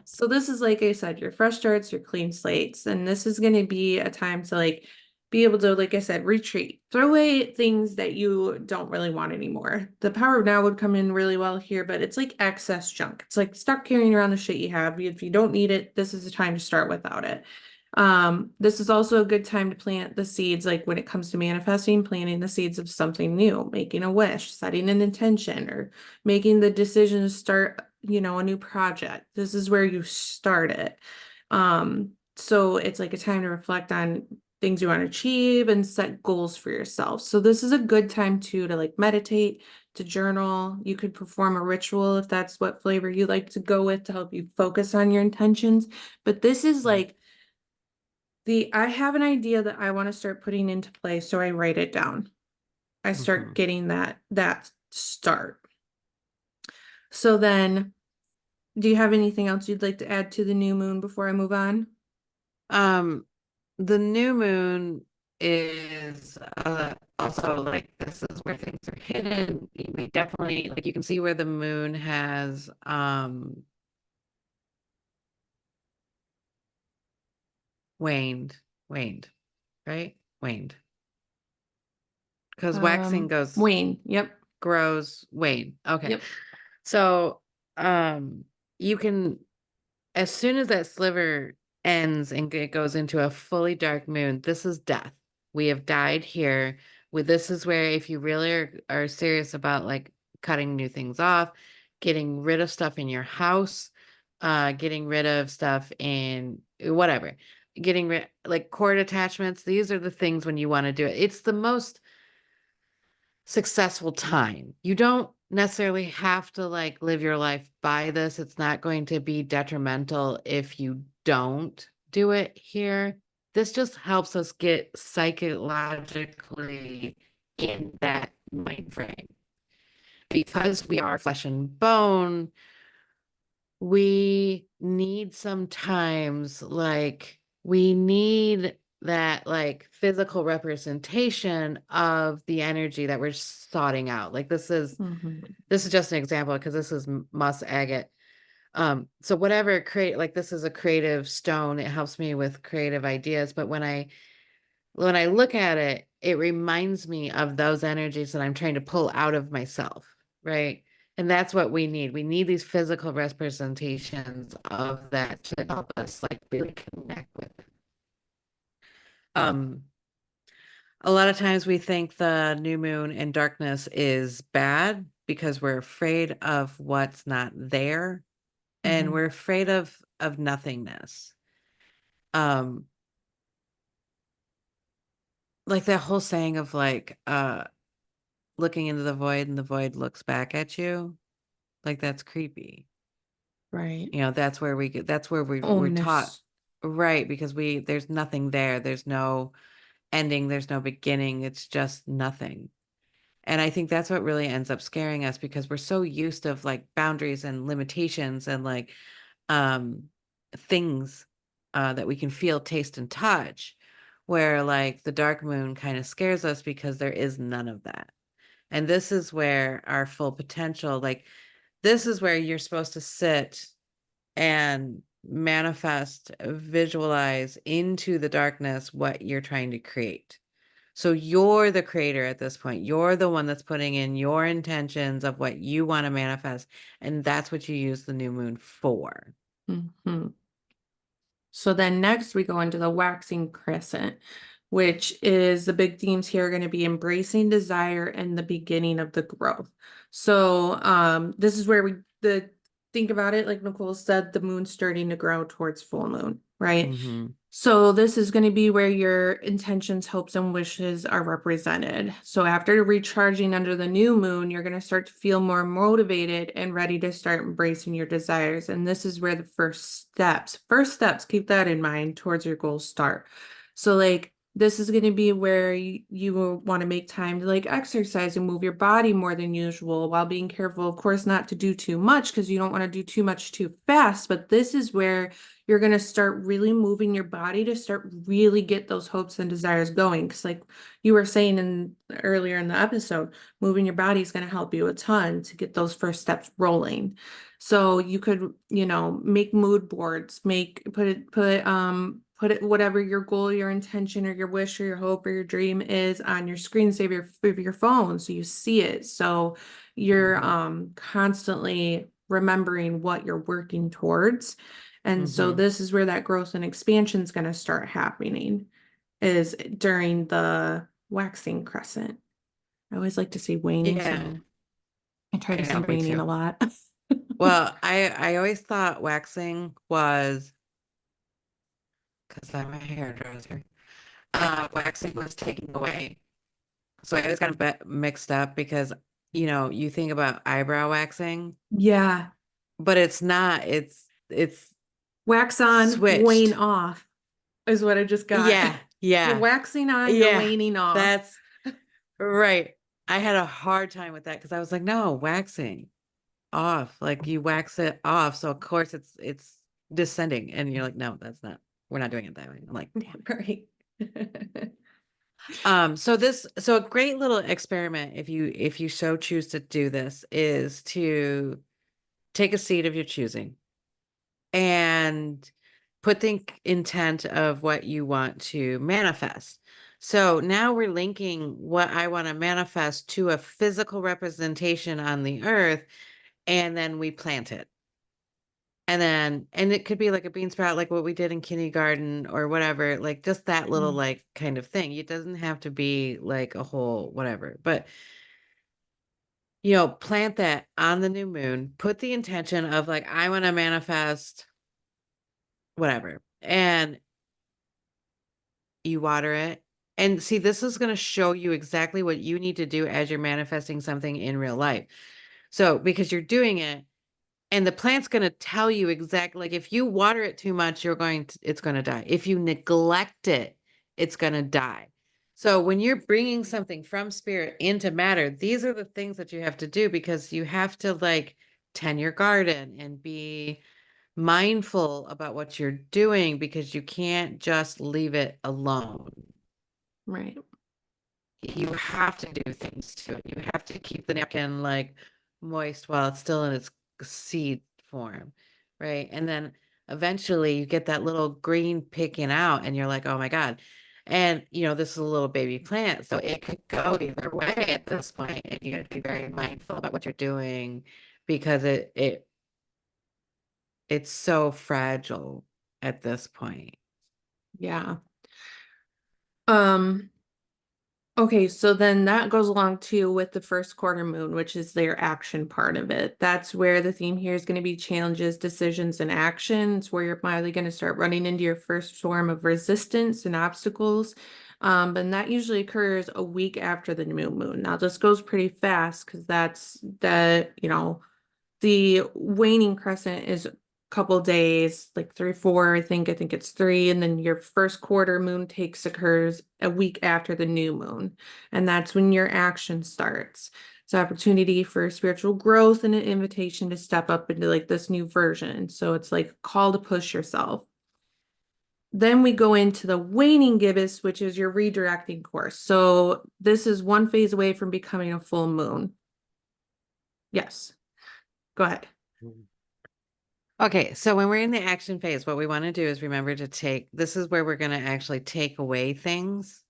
So this is like I said, your fresh starts, your clean slates, and this is going to be a time to like be able to, like I said, retreat, throw away things that you don't really want anymore. The power of now would come in really well here, but it's like excess junk. It's like stop carrying around the shit you have. If you don't need it, this is the time to start without it. This is also a good time to plant the seeds, like when it comes to manifesting, planting the seeds of something new, making a wish, setting an intention, or making the decision to start, a new project. This is where you start it. So it's like a time to reflect on things you want to achieve and set goals for yourself. So this is a good time too to like meditate, to journal. You could perform a ritual if that's what flavor you like to go with to help you focus on your intentions. But this is like I have an idea that I want to start putting into place, so I write it down. I start Mhm. getting that start. So then, do you have anything else you'd like to add to the new moon before I move on? Um, the new moon is also like this is where things are hidden. You may definitely like you can see where the moon has waned, waned, right? Waned. Because waxing goes Wayne. Yep. grows wane. Okay. Yep. So you can as soon as that sliver ends and it goes into a fully dark moon, this is death. We have died here. This is where if you really are serious about like cutting new things off, getting rid of stuff in your house, getting rid of stuff in whatever, getting rid like cord attachments, these are the things when you want to do it. It's the most successful time. You don't necessarily have to like live your life by this. It's not going to be detrimental if you don't do it here. This just helps us get psychologically in that mind frame. Because we are flesh and bone, we need sometimes like we need that like physical representation of the energy that we're sorting out. Like Mhm. this is just an example because this is moss agate. So whatever create like this is a creative stone. It helps me with creative ideas. But when I look at it, it reminds me of those energies that I'm trying to pull out of myself, right? And that's what we need. We need these physical representations of that to help us like really connect with it. Um, a lot of times we think the new moon and darkness is bad because we're afraid of what's not there and Mhm. we're afraid of nothingness. Um, like that whole saying of like looking into the void and the void looks back at you. Like that's creepy. Right. That's where that's where we're taught, Ominous. right? Because there's nothing there. There's no ending. There's no beginning. It's just nothing. And I think that's what really ends up scaring us because we're so used of like boundaries and limitations and like um things that we can feel, taste, and touch, where like the dark moon kind of scares us because there is none of that. And this is where our full potential, like this is where you're supposed to sit and manifest, visualize into the darkness what you're trying to create. So you're the creator at this point. You're the one that's putting in your intentions of what you want to manifest. And that's what you use the new moon for. Mhm. So then next we go into the waxing crescent, which is the big themes here are going to be embracing desire and the beginning of the growth. So this is where we the think about it, like Nicole said, the moon's starting to grow towards full moon, right? Mm-hmm. So this is going to be where your intentions, hopes, and wishes are represented. So after recharging under the new moon, you're going to start to feel more motivated and ready to start embracing your desires. And this is where the first steps, keep that in mind towards your goals start. So like This is going to be where you will want to make time to like exercise and move your body more than usual while being careful, of course, not to do too much because you don't want to do too much too fast. But this is where you're going to start really moving your body to start really get those hopes and desires going. Because, like you were saying in earlier in the episode, moving your body is going to help you a ton to get those first steps rolling. So you could, make mood boards, put it whatever your goal, your intention, or your wish, or your hope, or your dream is on your screensaver of your phone, so you see it. So you're Mm-hmm. constantly remembering what you're working towards. And so Mm-hmm. this is where that growth and expansion is going to start happening, is during the waxing crescent. I always like to say waning, Yeah, so I try to I say know, me waning too. a lot. Well, I always thought waxing was, because I'm a hairdresser, waxing was taking away. So I always got mixed up because, you think about eyebrow waxing, Yeah. but it's not. It's Wax on, wane switched. off is what I just got. Yeah, You're yeah, waxing on, you're yeah. waning off. That's right. I had a hard time with that because I was like, no, waxing off. Like you wax it off. So of course it's descending. And you're like, no, that's not, we're not doing it that way. I'm like, Yeah, right. so a great little experiment, if you so choose to do this, is to take a seed of your choosing and put the intent of what you want to manifest. So now we're linking what I want to manifest to a physical representation on the earth, and then we plant it. And it could be like a bean sprout, like what we did in kindergarten or whatever, like just that little Mm. like kind of thing. It doesn't have to be like a whole whatever, but plant that on the new moon, put the intention of like, I want to manifest whatever. And you water it. And see, this is going to show you exactly what you need to do as you're manifesting something in real life. So, because you're doing it, and the plant's going to tell you exactly, like if you water it too much, it's going to die. If you neglect it, it's going to die. So when you're bringing something from spirit into matter, these are the things that you have to do, because you have to like tend your garden and be mindful about what you're doing, because you can't just leave it alone. Right. You have to do things to it. You have to keep the napkin like moist while it's still in its seed form, right? And then eventually you get that little green picking out, and you're like, oh my God. And this is a little baby plant, so it could go either way at this point, and you have to be very mindful about what you're doing, because it's so fragile at this point. Yeah. Um, okay, so then that goes along too with the first quarter moon, which is their action part of it. That's where the theme here is going to be challenges, decisions, and actions, where you're finally going to start running into your first form of resistance and obstacles. And that usually occurs a week after the new moon. Now, this goes pretty fast because the waning crescent is a couple days, like 3, 4, I think. I think it's 3. And then your first quarter moon takes occurs a week after the new moon. And that's when your action starts. It's an opportunity for spiritual growth and an invitation to step up into like this new version. So it's like a call to push yourself. Then we go into the waning gibbous, which is your redirecting course. So this is one phase away from becoming a full moon. Yes, go ahead. Okay, so when we're in the action phase, what we want to do is remember to this is where we're going to actually take away things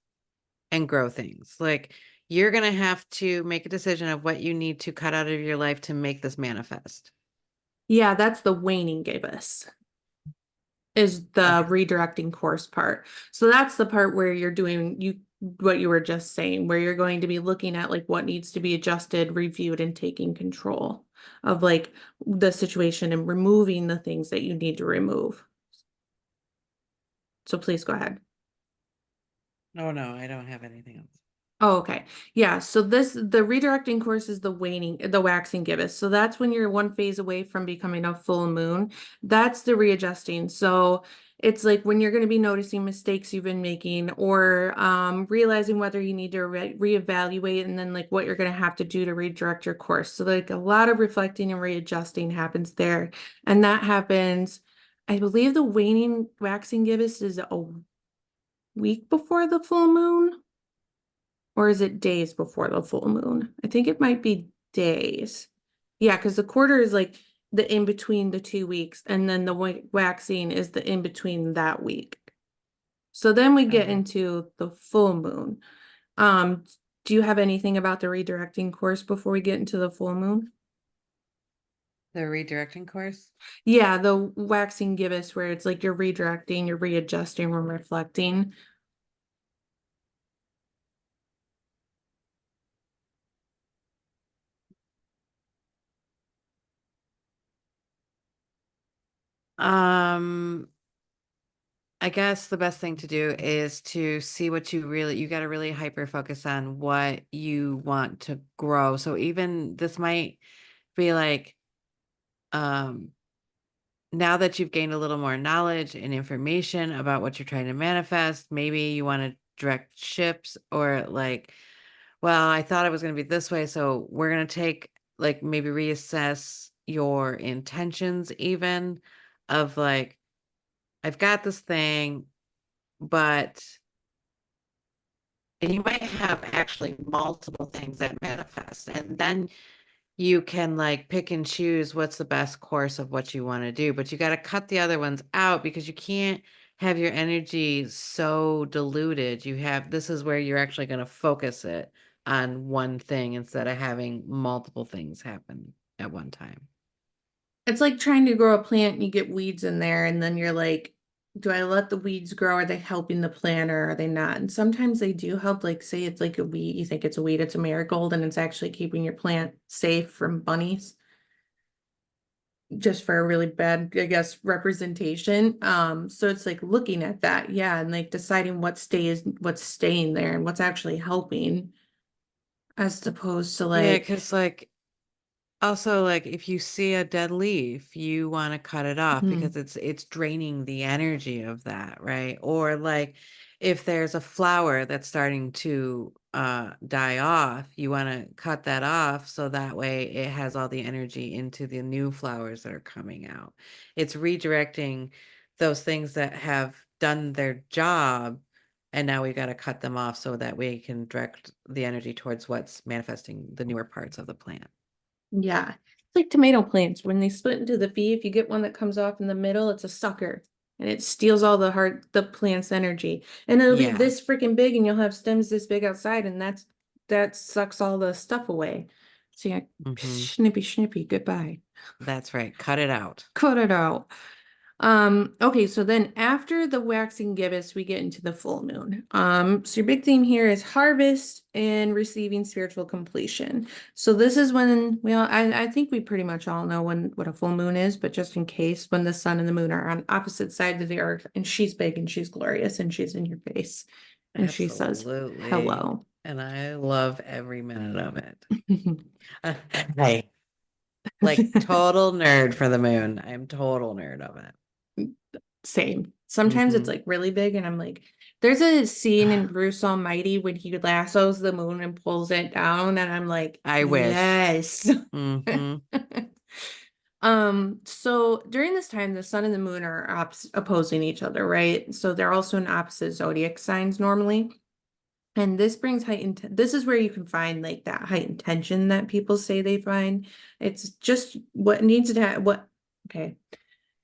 and grow things. Like you're going to have to make a decision of what you need to cut out of your life to make this manifest. Yeah, that's the waning gibbous, is the Okay. redirecting course part. So that's the part where you're doing what you were just saying, where you're going to be looking at like what needs to be adjusted, reviewed, and taking control of like the situation and removing the things that you need to remove. So please go ahead. Oh no, I don't have anything else. Oh, okay. Yeah. So the redirecting course is the waxing gibbous. So that's when you're one phase away from becoming a full moon. That's the readjusting. So It's like when you're going to be noticing mistakes you've been making or realizing whether you need to reevaluate and then like what you're going to have to do to redirect your course. So like a lot of reflecting and readjusting happens there. And that happens, I believe the waning waxing gibbous is a week before the full moon, or is it days before the full moon? I think it might be days. Yeah, because the quarter is like the in between the 2 weeks, and then the waxing is the in between that week. So then we get Okay. into the full moon. Um, do you have anything about the redirecting course before we get into the full moon? The redirecting course? Yeah, the waxing gibbous where it's like you're redirecting, you're readjusting, and reflecting. Um, I guess the best thing to do is to see what you got to really hyper focus on what you want to grow. So even this might be like, um, now that you've gained a little more knowledge and information about what you're trying to manifest, maybe you want to direct ships or like, well, I thought it was going to be this way. So we're going to take, like, maybe reassess your intentions, even of like, I've got this thing, but, and you might have actually multiple things that manifest. And then you can like pick and choose what's the best course of what you want to do, but you got to cut the other ones out because you can't have your energy so diluted. This is where you're actually going to focus it on one thing instead of having multiple things happen at one time. It's like trying to grow a plant and you get weeds in there, and then you're like, do I let the weeds grow? Are they helping the plant or are they not? And sometimes they do help, like say it's like a weed, you think it's a weed, it's a marigold, and it's actually keeping your plant safe from bunnies, just for a really bad, I guess, representation. So it's like looking at that, yeah, and like deciding what's staying there and what's actually helping, as opposed to Yeah, like, because like also, like if you see a dead leaf, you want to cut it off hmm, because it's draining the energy of that, right? Or like if there's a flower that's starting to die off, you want to cut that off so that way it has all the energy into the new flowers that are coming out. It's redirecting those things that have done their job, and now we've got to cut them off so that we can direct the energy towards what's manifesting the newer parts of the plant. yeah. It's like tomato plants. When they split into the V, if you get one that comes off in the middle, it's a sucker. And it steals all the plant's energy. And it'll be Yeah. this freaking big and you'll have stems this big outside, and that sucks all the stuff away. So yeah, Hmm. snippy snippy, goodbye. That's right. Cut it out. Cut it out. Okay, so then after the waxing gibbous, we get into the full moon. So your big theme here is harvest and receiving spiritual completion. So this is when I think we pretty much all know what a full moon is, but just in case, when the sun and the moon are on opposite sides of the earth, and she's big and she's glorious and she's in your face, and she says, Absolutely. hello. And I love every minute of it. Hey, like total nerd for the moon. I'm total nerd of it. Same. Sometimes it's Hmm. like really big, and I'm like, there's a scene in Bruce Almighty when he lassos the moon and pulls it down, and I'm like, I wish. yes. Hmm. So during this time, the sun and the moon are opposing each other, right? So they're also in opposite zodiac signs normally. And this brings this is where you can find like that heightened tension that people say they find. It's just what needs to okay.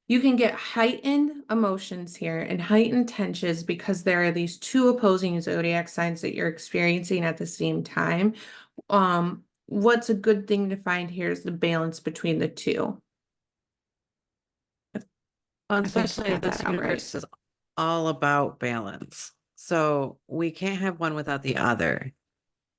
You can get heightened emotions here and heightened tensions because there are these two opposing zodiac signs that you're experiencing at the same time. What's a good thing to find here is the balance between the two. Well, I think I especially got this that out right. universe is all about balance. So we can't have one without the other.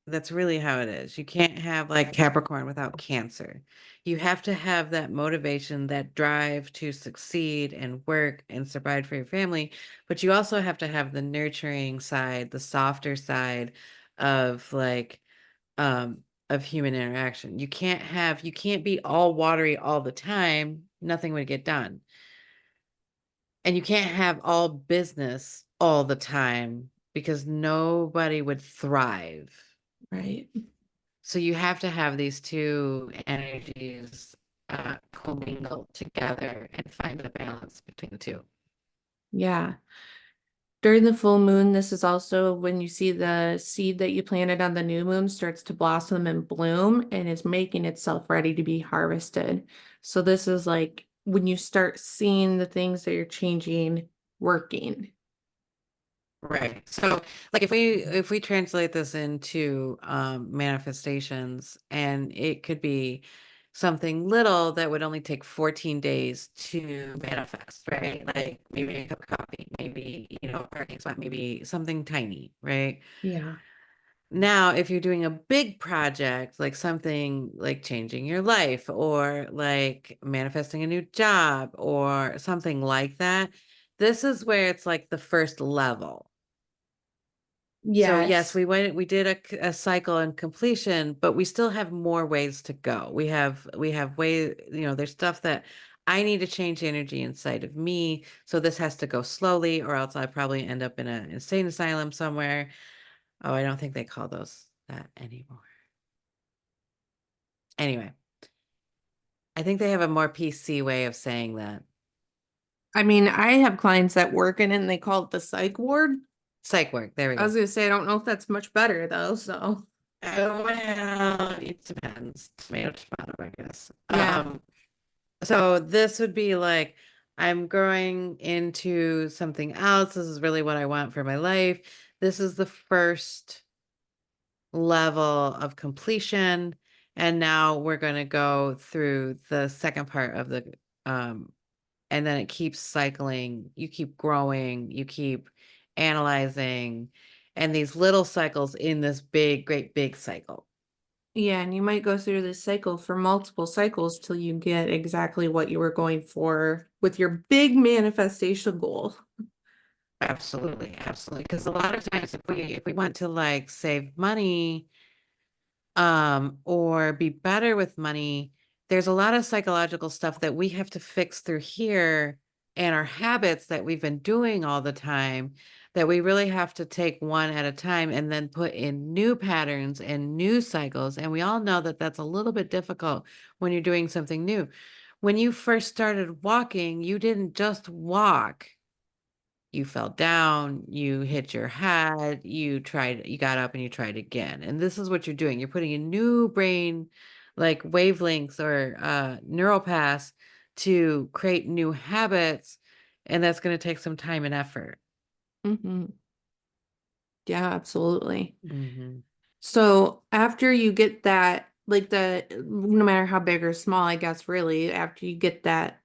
That's really how it is. You can't have like Capricorn without Cancer. You have to have that motivation, that drive to succeed and work and survive for your family. But you also have to have the nurturing side, the softer side of like of human interaction. You can't be all watery all the time. Nothing would get done. And you can't have all business all the time because nobody would thrive. Right. So you have to have these two energies commingle together and find the balance between the two. Yeah. During the full moon, this is also when you see the seed that you planted on the new moon starts to blossom and bloom and is making itself ready to be harvested. So this is like when you start seeing the things that you're changing working. Right. So like if we translate this into manifestations, and it could be something little that would only take 14 days to manifest, right? Like maybe a cup of coffee, maybe, a parking spot, maybe something tiny, right? Yeah. Now, if you're doing a big project, like something like changing your life or like manifesting a new job or something like that, this is where it's like the first level. So yes, Yes. we did a cycle and completion, but we still have more ways to go. We have way, there's stuff that I need to change the energy inside of me. So this has to go slowly, or else I probably end up in an insane asylum somewhere. Oh, I don't think they call those that anymore. Anyway, I think they have a more PC way of saying that. I mean, I have clients that work in it and they call it the psych ward. Psych work. There we I was go. gonna say I don't know if that's much better though, so Oh, well, it depends. Tomato, tomato, I guess. yeah. So this would be like, I'm growing into something else. This is really what I want for my life. This is the first level of completion. And now we're going to go through the second part of um, and then it keeps cycling. You keep growing, you keep analyzing, and these little cycles in this big, great big cycle. Yeah, and you might go through this cycle for multiple cycles till you get exactly what you were going for with your big manifestation goal. Absolutely, absolutely. Because a lot of times if we want to like save money, or be better with money, there's a lot of psychological stuff that we have to fix through here, and our habits that we've been doing all the time, that we really have to take one at a time and then put in new patterns and new cycles. And we all know that that's a little bit difficult when you're doing something new. When you first started walking, you didn't just walk. You fell down, you hit your head, you got up and you tried again. And this is what you're doing. You're putting a new brain, like wavelengths or neural paths to create new habits. And that's going to take some time and effort. Hmm. Yeah, absolutely. Hmm. So after you get that, like the no matter how big or small, I guess really, after you get that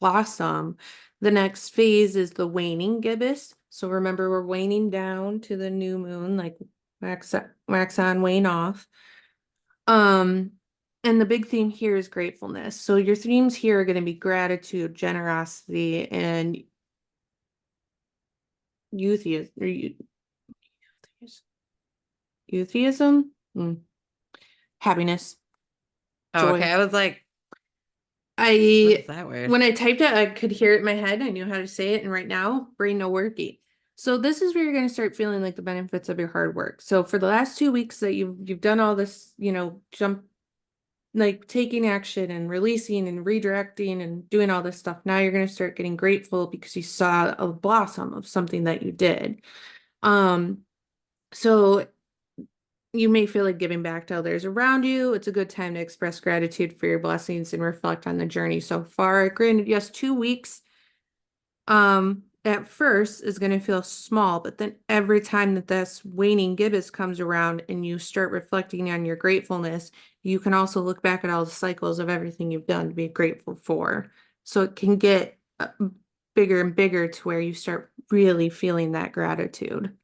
blossom, the next phase is the waning gibbous. So remember, we're waning down to the new moon, like wax on, wane off. Um, and the big theme here is gratefulness. So your themes here are going to be gratitude, generosity, and eutheism. Or eutheism? Happiness, Oh, okay. joy. I was like, what is I that word? when I typed it, I could hear it in my head. I knew how to say it, and right now, brain no working. So this is where you're going to start feeling like the benefits of your hard work. So for the last 2 weeks that you've done all this, jump like taking action and releasing and redirecting and doing all this stuff. Now you're going to start getting grateful because you saw a blossom of something that you did. Um, so you may feel like giving back to others around you. It's a good time to express gratitude for your blessings and reflect on the journey so far. Granted, yes, 2 weeks at first is going to feel small, but then every time that this waning gibbous comes around and you start reflecting on your gratefulness, you can also look back at all the cycles of everything you've done to be grateful for. So it can get bigger and bigger to where you start really feeling that gratitude.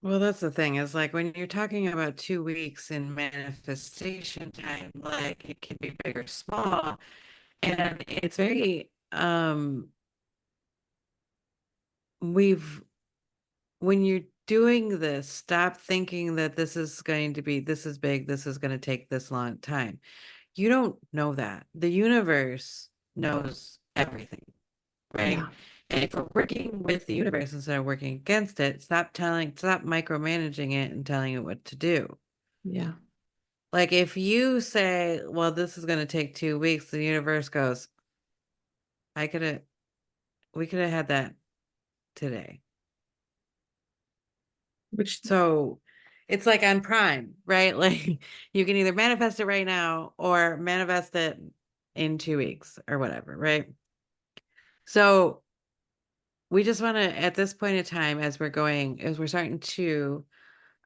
Well, that's the thing is like when you're talking about 2 weeks in manifestation time, like it can be big or small. And it's very, we've when you're doing this, stop thinking that this is big, this is going to take this long time. You don't know that. The universe knows everything, right? Yeah. And if we're working with the universe instead of working against it, stop micromanaging it and telling it what to do. Yeah. Like if you say, well, this is going to take 2 weeks, the universe goes, I could have, we could have had that today. Which, So it's like on Prime, right? Like you can either manifest it right now or manifest it in 2 weeks or whatever, right? So we just want to, at this point in time, as we're starting to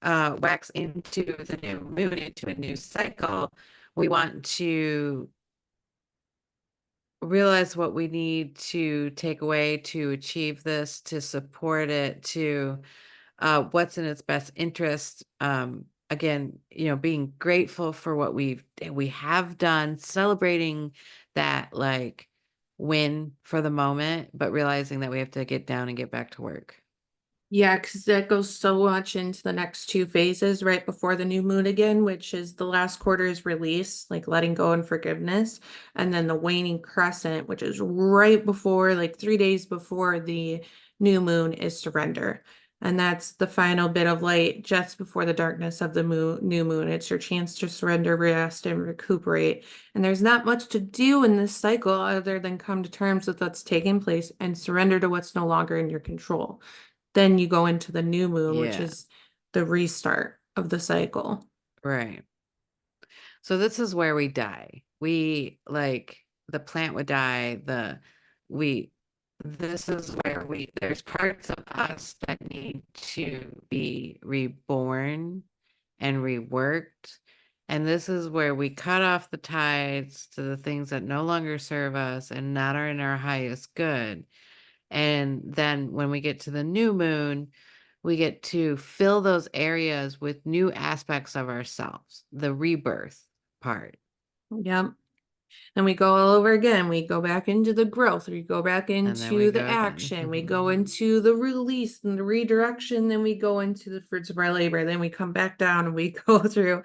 wax into the new moon, into a new cycle, we want to realize what we need to take away to achieve this, to support it, to what's in its best interest. Again, being grateful for what we have done, celebrating that like win for the moment, but realizing that we have to get down and get back to work. yeah, because that goes so much into the next two phases right before the new moon again, which is the last quarter's release, like letting go and forgiveness, and then the waning crescent, which is right before, like 3 days before the new moon, is surrender. And that's the final bit of light just before the darkness of the new moon. It's your chance to surrender, rest, and recuperate. And there's not much to do in this cycle other than come to terms with what's taking place and surrender to what's no longer in your control. Then you go into the new moon, which Yeah, is the restart of the cycle. right. So this is where we die. We like the plant would die, we this is where there's parts of us that need to be reborn and reworked. And this is where we cut off the ties to the things that no longer serve us and not are in our highest good. And then when we get to the new moon, we get to fill those areas with new aspects of ourselves, the rebirth part. Yep. Then we go all over again. We go back into the growth. We go back And then we into the go again. action. We go into the release and the redirection. Then we go into the fruits of our labor. Then we come back down and we go through,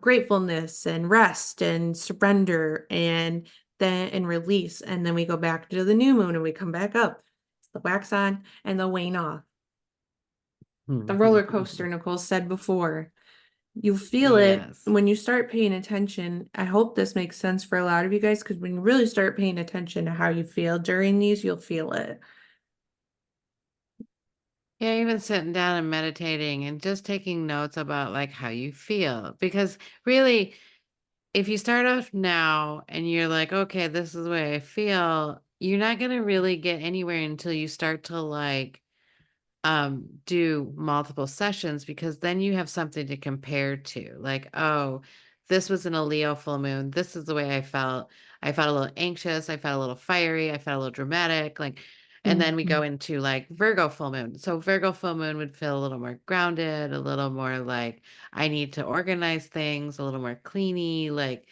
gratefulness and rest and surrender and release. And then we go back to the new moon and we come back up. It's the wax on and the wane off. The roller coaster, Nicole said before. You feel it Yes. when you start paying attention. I hope this makes sense for a lot of you guys, because when you really start paying attention to how you feel during these, you'll feel it. Yeah, even sitting down and meditating and just taking notes about like how you feel. Because really, if you start off now and you're like, okay, this is the way I feel, you're not going to really get anywhere until you start to like do multiple sessions, because then you have something to compare to, like, oh, this was in a Leo full moon, this is the way I felt a little anxious, I felt a little fiery, I felt a little dramatic, like, and then we Mhm. go into like Virgo full moon. So Virgo full moon would feel a little more grounded, a little more like I need to organize things, a little more cleany, like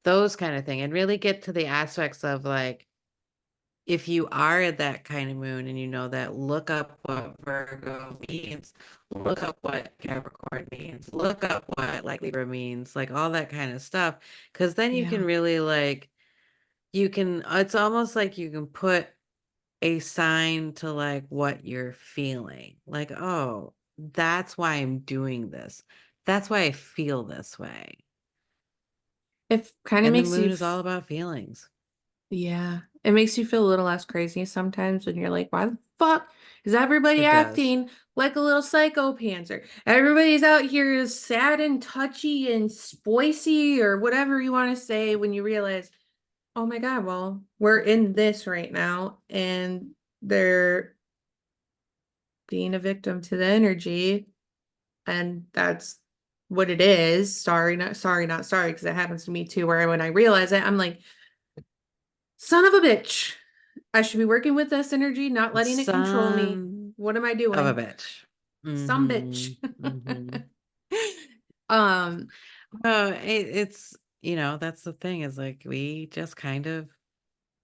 those kind of thing, and really get to the aspects of like, if you are at that kind of moon and you know that, look up what Virgo means, look up what Capricorn means, look up what like Libra means, like all that kind of stuff. Because then you can Yeah. really like, it's almost like you can put a sign to like what you're feeling. Like, oh, that's why I'm doing this. That's why I feel this way. It kind of And the makes moon you, is all about feelings. yeah, it makes you feel a little less crazy sometimes when you're like, why the fuck is everybody It does. acting like a little psycho pantser? Everybody's out here is sad and touchy and spicy or whatever you want to say, when you realize, oh my God, well, we're in this right now and they're being a victim to the energy, and that's what it is. Sorry, not sorry, not sorry, because it happens to me too, where when I realize it, I'm like, son of a bitch. I should be working with this energy, not letting it control me. Son What am I of a doing? bitch. Some bitch. Um, Well, that's the thing, is like we just kind of,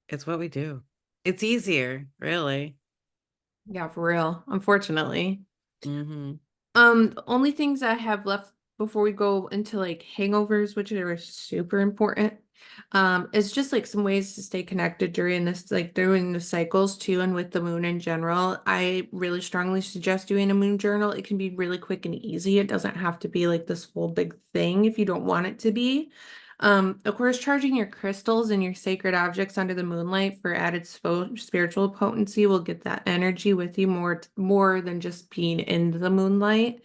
it's what we do. It's easier, really. yeah, for real, unfortunately. Mm-hmm. The only things I have left before we go into like hangovers, which are super important, is just like some ways to stay connected during this, like during the cycles too, and with the moon in general. I really strongly suggest doing a moon journal. It can be really quick and easy. It doesn't have to be like this whole big thing if you don't want it to be. Of course, charging your crystals and your sacred objects under the moonlight for added spiritual potency will get that energy with you more than just being in the moonlight.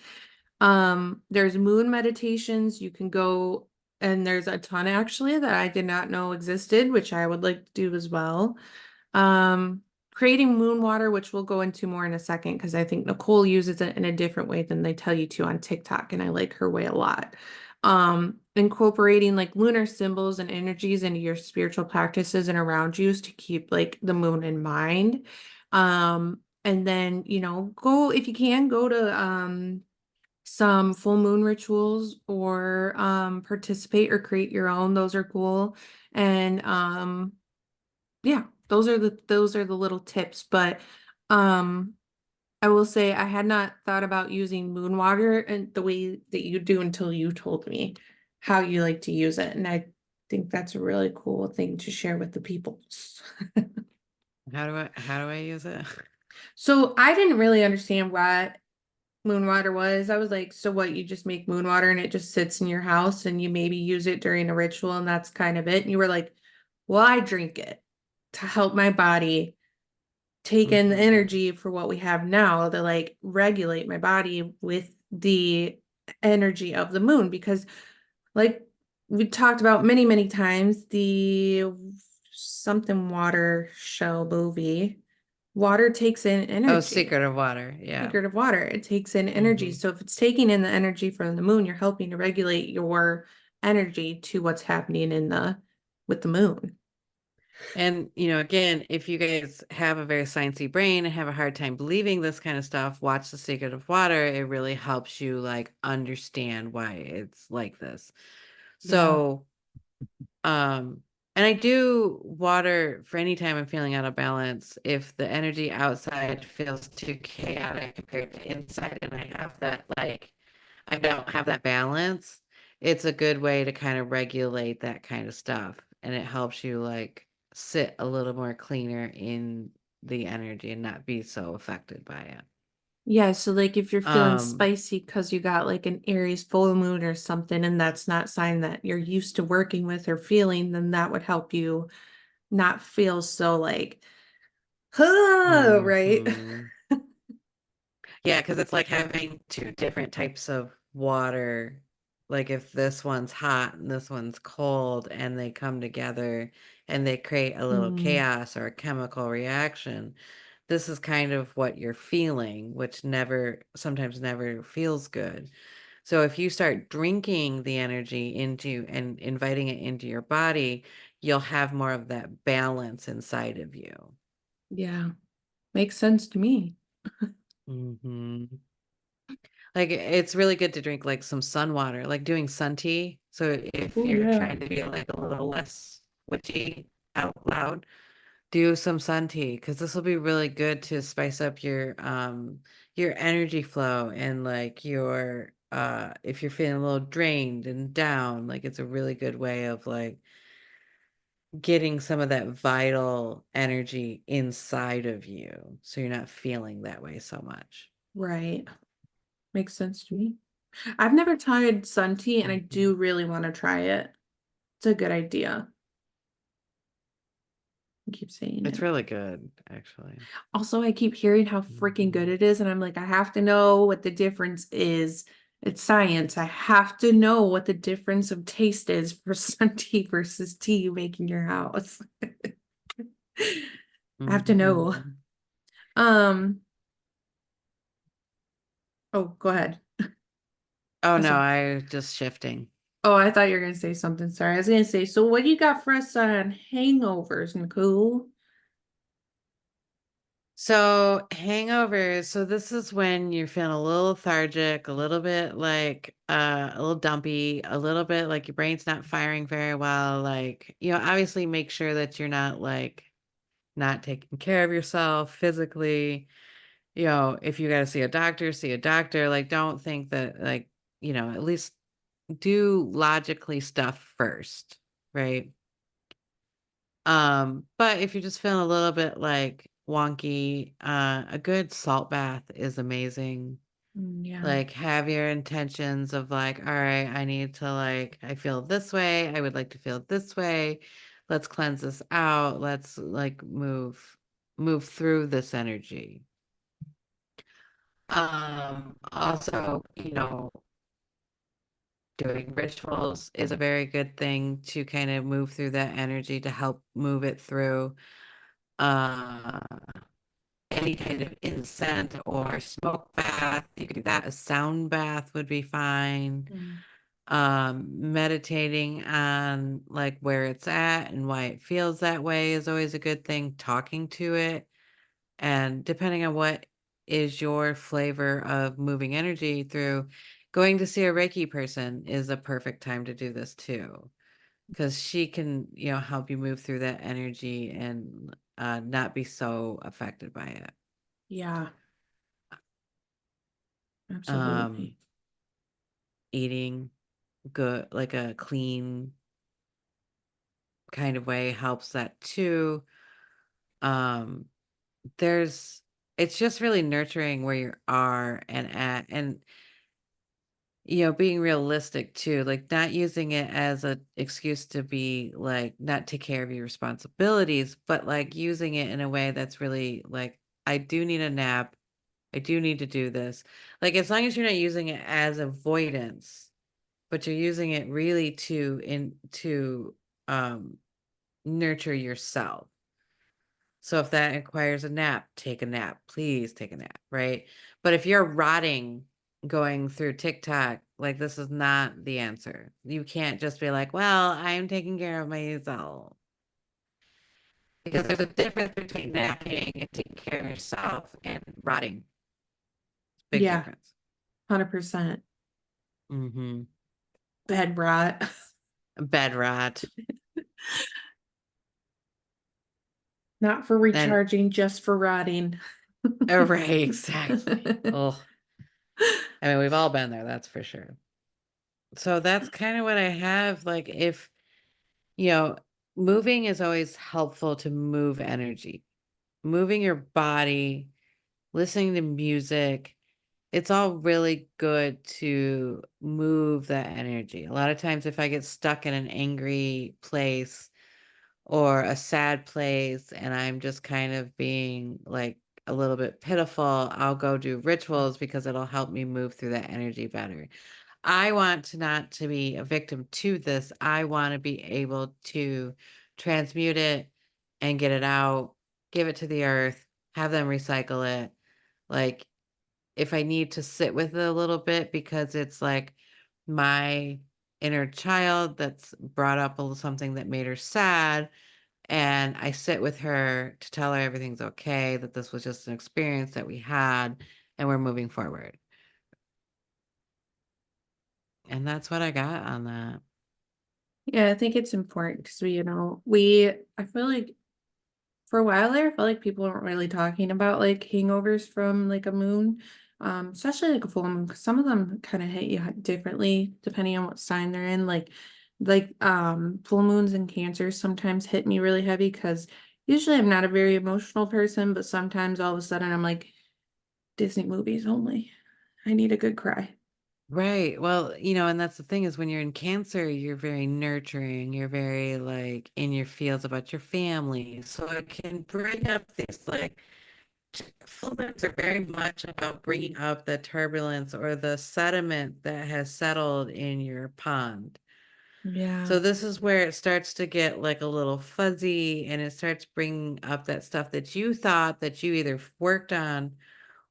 There's moon meditations. You can go, and there's a ton actually that I did not know existed, which I would like to do as well. Um, Creating moon water, which we'll go into more in a second, because I think Nicole uses it in a different way than they tell you to on TikTok, and I like her way a lot. Incorporating like lunar symbols and energies into your spiritual practices and around you to keep like the moon in mind. And then, go if you can go to some full moon rituals or participate or create your own. Those are cool. And yeah, those are the little tips. But um I will say I had not thought about using moon water and the way that you do until you told me how you like to use it. And I think that's a really cool thing to share with the people. How do I use it? So I didn't really understand what moon water was. I was like, so what, you just make moon water and it just sits in your house and you maybe use it during a ritual and that's kind of it. And you were like, well, I drink it to help my body take in the Hmm. energy for what we have now to like regulate my body with the energy of the moon. Because like we talked about many, many times, the something water show movie, water takes in Oh, energy. Secret of Water. Yeah. Secret of water. It takes in energy. Hmm. So if it's taking in the energy from the moon, you're helping to regulate your energy to what's happening in the with the moon. And, again, if you guys have a very sciencey brain and have a hard time believing this kind of stuff, watch The Secret of Water. It really helps you like understand why it's like this. Yeah. So, um, and I do water for any time I'm feeling out of balance. If the energy outside feels too chaotic compared to inside, and I don't have that balance, it's a good way to kind of regulate that kind of stuff. And it helps you like sit a little more cleaner in the energy and not be so affected by it. Yeah, so like if you're feeling Um, spicy because you got like an Aries full moon or something, and that's not sign that you're used to working with or feeling, then that would help you not feel so like, right? mhm. Yeah, because it's like having two different types of water. Like if this one's hot and this one's cold, and they come together and they create a little Mm, chaos or a chemical reaction, this is kind of what you're feeling, which sometimes never feels good. So if you start drinking the energy into and inviting it into your body, you'll have more of that balance inside of you. yeah, makes sense to me. Hmm. Like it's really good to drink like some sun water, like doing sun tea. So if Oh you're yeah. trying to be like a little less witchy out loud, do some sun tea because this will be really good to spice up your energy flow and like your if you're feeling a little drained and down, like it's a really good way of like getting some of that vital energy inside of you so you're not feeling that way so much. Right. Makes sense to me. I've never tried sun tea and I Mhm. do really want to try it. It's a good idea. I keep saying It's it. really good, actually. Also, I keep hearing how freaking good Mhm. it is, and I'm like, I have to know what the difference is. It's science. I have to know what the difference of taste is for sun tea versus tea you make in your house. I have to know. Mhm. Um, oh, go ahead. Oh I no, said, I just shifting. oh, I thought you were gonna say something. Sorry. I was gonna say, so what do you got for us on hangovers, Nicole? So hangovers, so this is when you're feeling a little lethargic, a little bit like a little dumpy, a little bit like your brain's not firing very well. Like, obviously make sure that you're not like not taking care of yourself physically. If you got to see a doctor, see a doctor. Like, don't think that like, at least do logically stuff first, right? But if you're just feeling a little bit like wonky, a good salt bath is amazing. Yeah. Like have your intentions of like, all right, I need to like, I feel this way. I would like to feel this way. Let's cleanse this out. Let's like move through this energy. Also, doing rituals is a very good thing to kind of move through that energy to help move it through. Uh, any kind of incense or smoke bath, you could do that. A sound bath would be fine. Mm. Meditating on like where it's at and why it feels that way is always a good thing. Talking to it, and depending on what is your flavor of moving energy through, going to see a Reiki person is a perfect time to do this too, because she can, help you move through that energy and not be so affected by it. Yeah, Um, absolutely. eating good, like a clean kind of way helps that too. Um, there's, it's just really nurturing where you are and at, and being realistic too, like not using it as a excuse to be like not take care of your responsibilities, but like using it in a way that's really like, I do need a nap. I do need to do this. Like as long as you're not using it as avoidance, but you're using it really to um nurture yourself. So if that requires a nap, take a nap. Please take a nap, right? But if you're rotting going through TikTok, like this is not the answer. You can't just be like, well, I'm taking care of myself. Because there's a difference between napping and taking care of yourself and rotting. Big Yeah, difference. 100%. Mm-hmm. Bed rot. Bed rot. Not for And recharging, just for rotting. right, exactly. Oh, I mean, we've all been there, that's for sure. So that's kind of what I have. Like if You know, moving is always helpful to move energy. Moving your body, listening to music, it's all really good to move that energy. A lot of times, if I get stuck in an angry place or a sad place and I'm just kind of being like a little bit pitiful, I'll go do rituals because it'll help me move through that energy better. I want to not to be a victim to this. I want to be able to transmute it and get it out, give it to the earth, have them recycle it. Like if I need to sit with it a little bit because it's like my inner child that's brought up something that made her sad, and I sit with her to tell her everything's okay, that this was just an experience that we had and we're moving forward. And that's what I got on that. Yeah, I think it's important because I feel like for a while there, I felt like people weren't really talking about like hangovers from like a moon, especially like a full moon, because some of them kind of hit you differently depending on what sign they're in. Full moons and cancers sometimes hit me really heavy because usually I'm not a very emotional person, but sometimes all of a sudden I'm like Disney movies only. I need a good cry. Right. Well, and that's the thing is when you're in Cancer, you're very nurturing. You're very like in your feels about your family. So it can bring up these like full moons are very much about bringing up the turbulence or the sediment that has settled in your pond. Yeah. So this is where it starts to get like a little fuzzy and it starts bringing up that stuff that you thought that you either worked on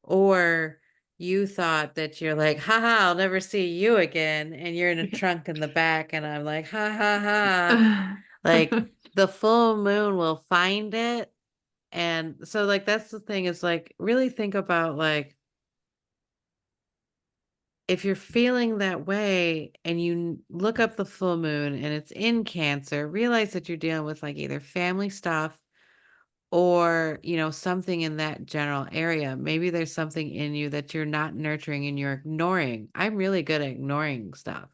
or you thought that you're like, haha, I'll never see you again. And you're in a trunk in the back, and I'm like, ha ha ha. Like the full moon will find it. And so, like, that's the thing is like, really think about like, if you're feeling that way and you look up the full moon and it's in Cancer, realize that you're dealing with like either family stuff or something in that general area. Maybe there's something in you that you're not nurturing and you're ignoring. I'm really good at ignoring stuff.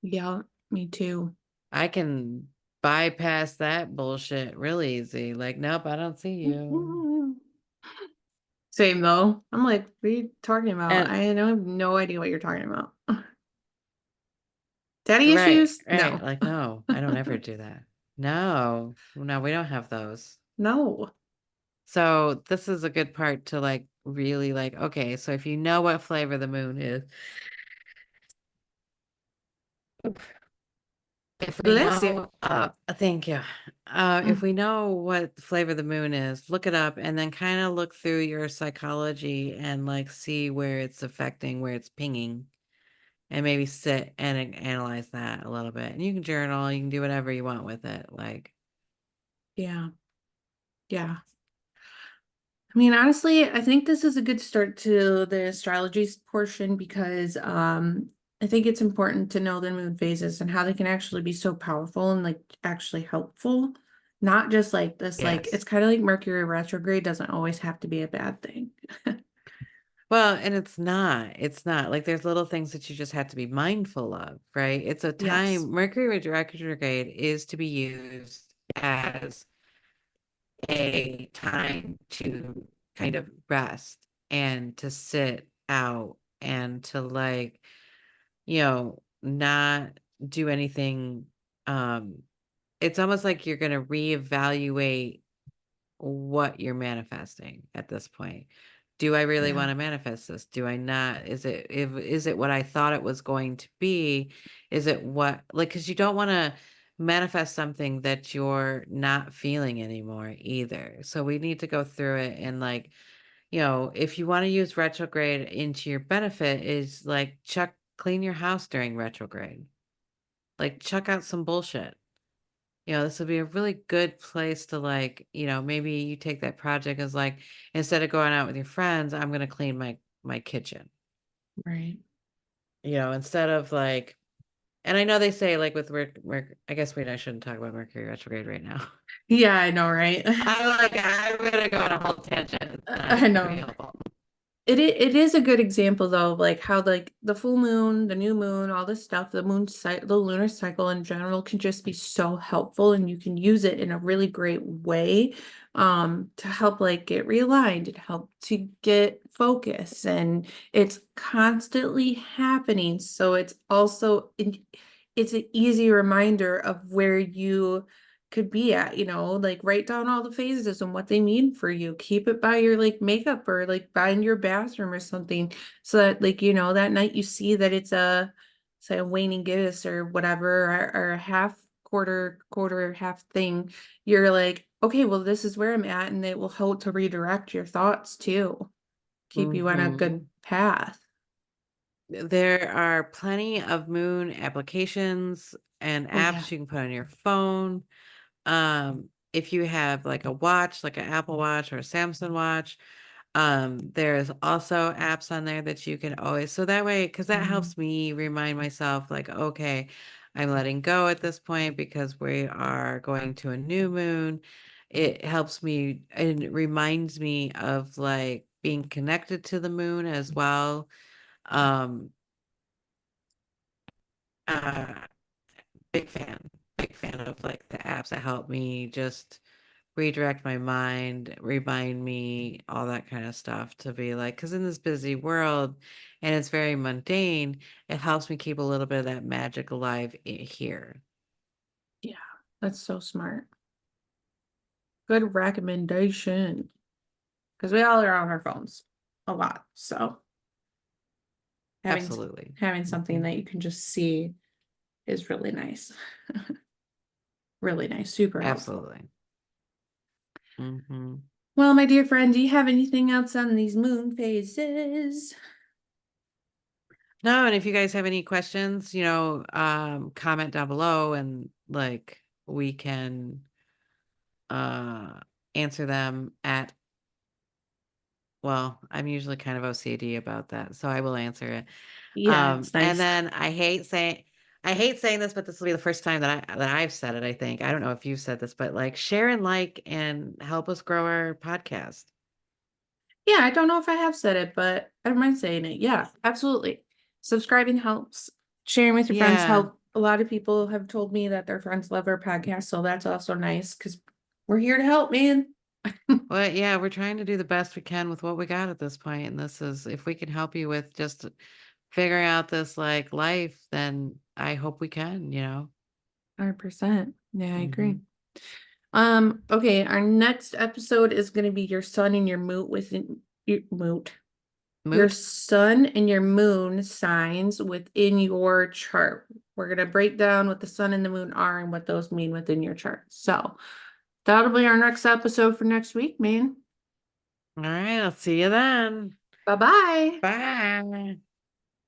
Yeah, me too. I can bypass that bullshit real easy. Like, nope, I don't see you. Same though. I'm like, what are you talking about? And I don't have no idea what you're talking about. Daddy right, issues? right. No. Like, no, I don't ever do that. No, no, we don't have those. No. So this is a good part to like really like, okay, so if you know what flavor the moon is, if we Bless you. know, thank you. If Mm, we know what flavor the moon is, look it up and then kind of look through your psychology and like see where it's affecting, where it's pinging, and maybe sit and analyze that a little bit. And you can journal, you can do whatever you want with it. Like, yeah. Yeah. I mean, honestly, I think this is a good start to the astrology portion because I think it's important to know the moon phases and how they can actually be so powerful and like actually helpful. Not just like this, like yes. it's kind of like Mercury retrograde doesn't always have to be a bad thing. Well, and it's not like there's little things that you just have to be mindful of, right? It's a Yes. time, Mercury retrograde is to be used as a time to kind of rest and to sit out and to like, not do anything. Um, it's almost like you're going to reevaluate what you're manifesting at this point. Do I really Yeah. want to manifest this? Do I not? Is it what I thought it was going to be? Is it what like because you don't want to manifest something that you're not feeling anymore either. So we need to go through it and like, if you want to use retrograde into your benefit is like chuck clean your house during retrograde. Like chuck out some bullshit. This would be a really good place to like, maybe you take that project as like, instead of going out with your friends, I'm gonna clean my kitchen. Right. Instead of like, and I know they say like with I guess I shouldn't talk about Mercury retrograde right now. Yeah, I know, right? I'm gonna go on a whole tangent. It's not I gonna be know. helpful. It is a good example though of like how like the full moon, the new moon, all this stuff, the moon cycle, the lunar cycle in general can just be so helpful and you can use it in a really great way to help like get realigned and help to get focus and it's constantly happening. So it's an easy reminder of where you could be at, like write down all the phases and what they mean for you. Keep it by your like makeup or like by in your bathroom or something. So that like, that night you see that it's a say a waning gibbous or whatever or a half quarter half thing. You're like, okay, well, this is where I'm at, and it will help to redirect your thoughts too. Keep you on a good Hmm. path. There are plenty of moon applications and Oh yeah. apps you can put on your phone. If you have like a watch, like an Apple Watch or a Samsung Watch, there's also apps on there that you can always, so that way, because that Mm, helps me remind myself, like, okay, I'm letting go at this point because we are going to a new moon. It helps me and it reminds me of like being connected to the moon as well. Um, uh, big fan of like the apps that help me just redirect my mind, remind me, all that kind of stuff to be like, because in this busy world and it's very mundane, it helps me keep a little bit of that magic alive here. yeah, that's so smart. Good recommendation. Because we all are on our phones a lot. So having Absolutely. having something Hmm. that you can just see is really nice. Really nice, super helpful. Absolutely. Hmm. Well, my dear friend, do you have anything else on these moon phases? No, and if you guys have any questions, comment down below and like we can uh answer them at well, I'm usually kind of OCD about that, so I will answer it. Yeah, it's And nice. then I hate saying this, but this will be the first time that I've said it, I think. I don't know if you've said this, but like share and like and help us grow our podcast. Yeah, I don't know if I have said it, but I don't mind saying it. Yeah, absolutely. Subscribing helps. Sharing with your friends Yeah. help. a lot of people have told me that their friends love our podcast, so that's also nice because we're here to help, man. Well, yeah, we're trying to do the best we can with what we got at this point, and this is if we can help you with just figuring out this like life, then I hope we can, 100%. Yeah, I agree. Mhm. Okay, our next episode is going to be your sun and your moon within your moon. Your Moot. sun and your moon signs within your chart. We're going to break down what the sun and the moon are and what those mean within your chart. So that'll be our next episode for next week, man. All right, I'll see you then. Bye bye. Bye.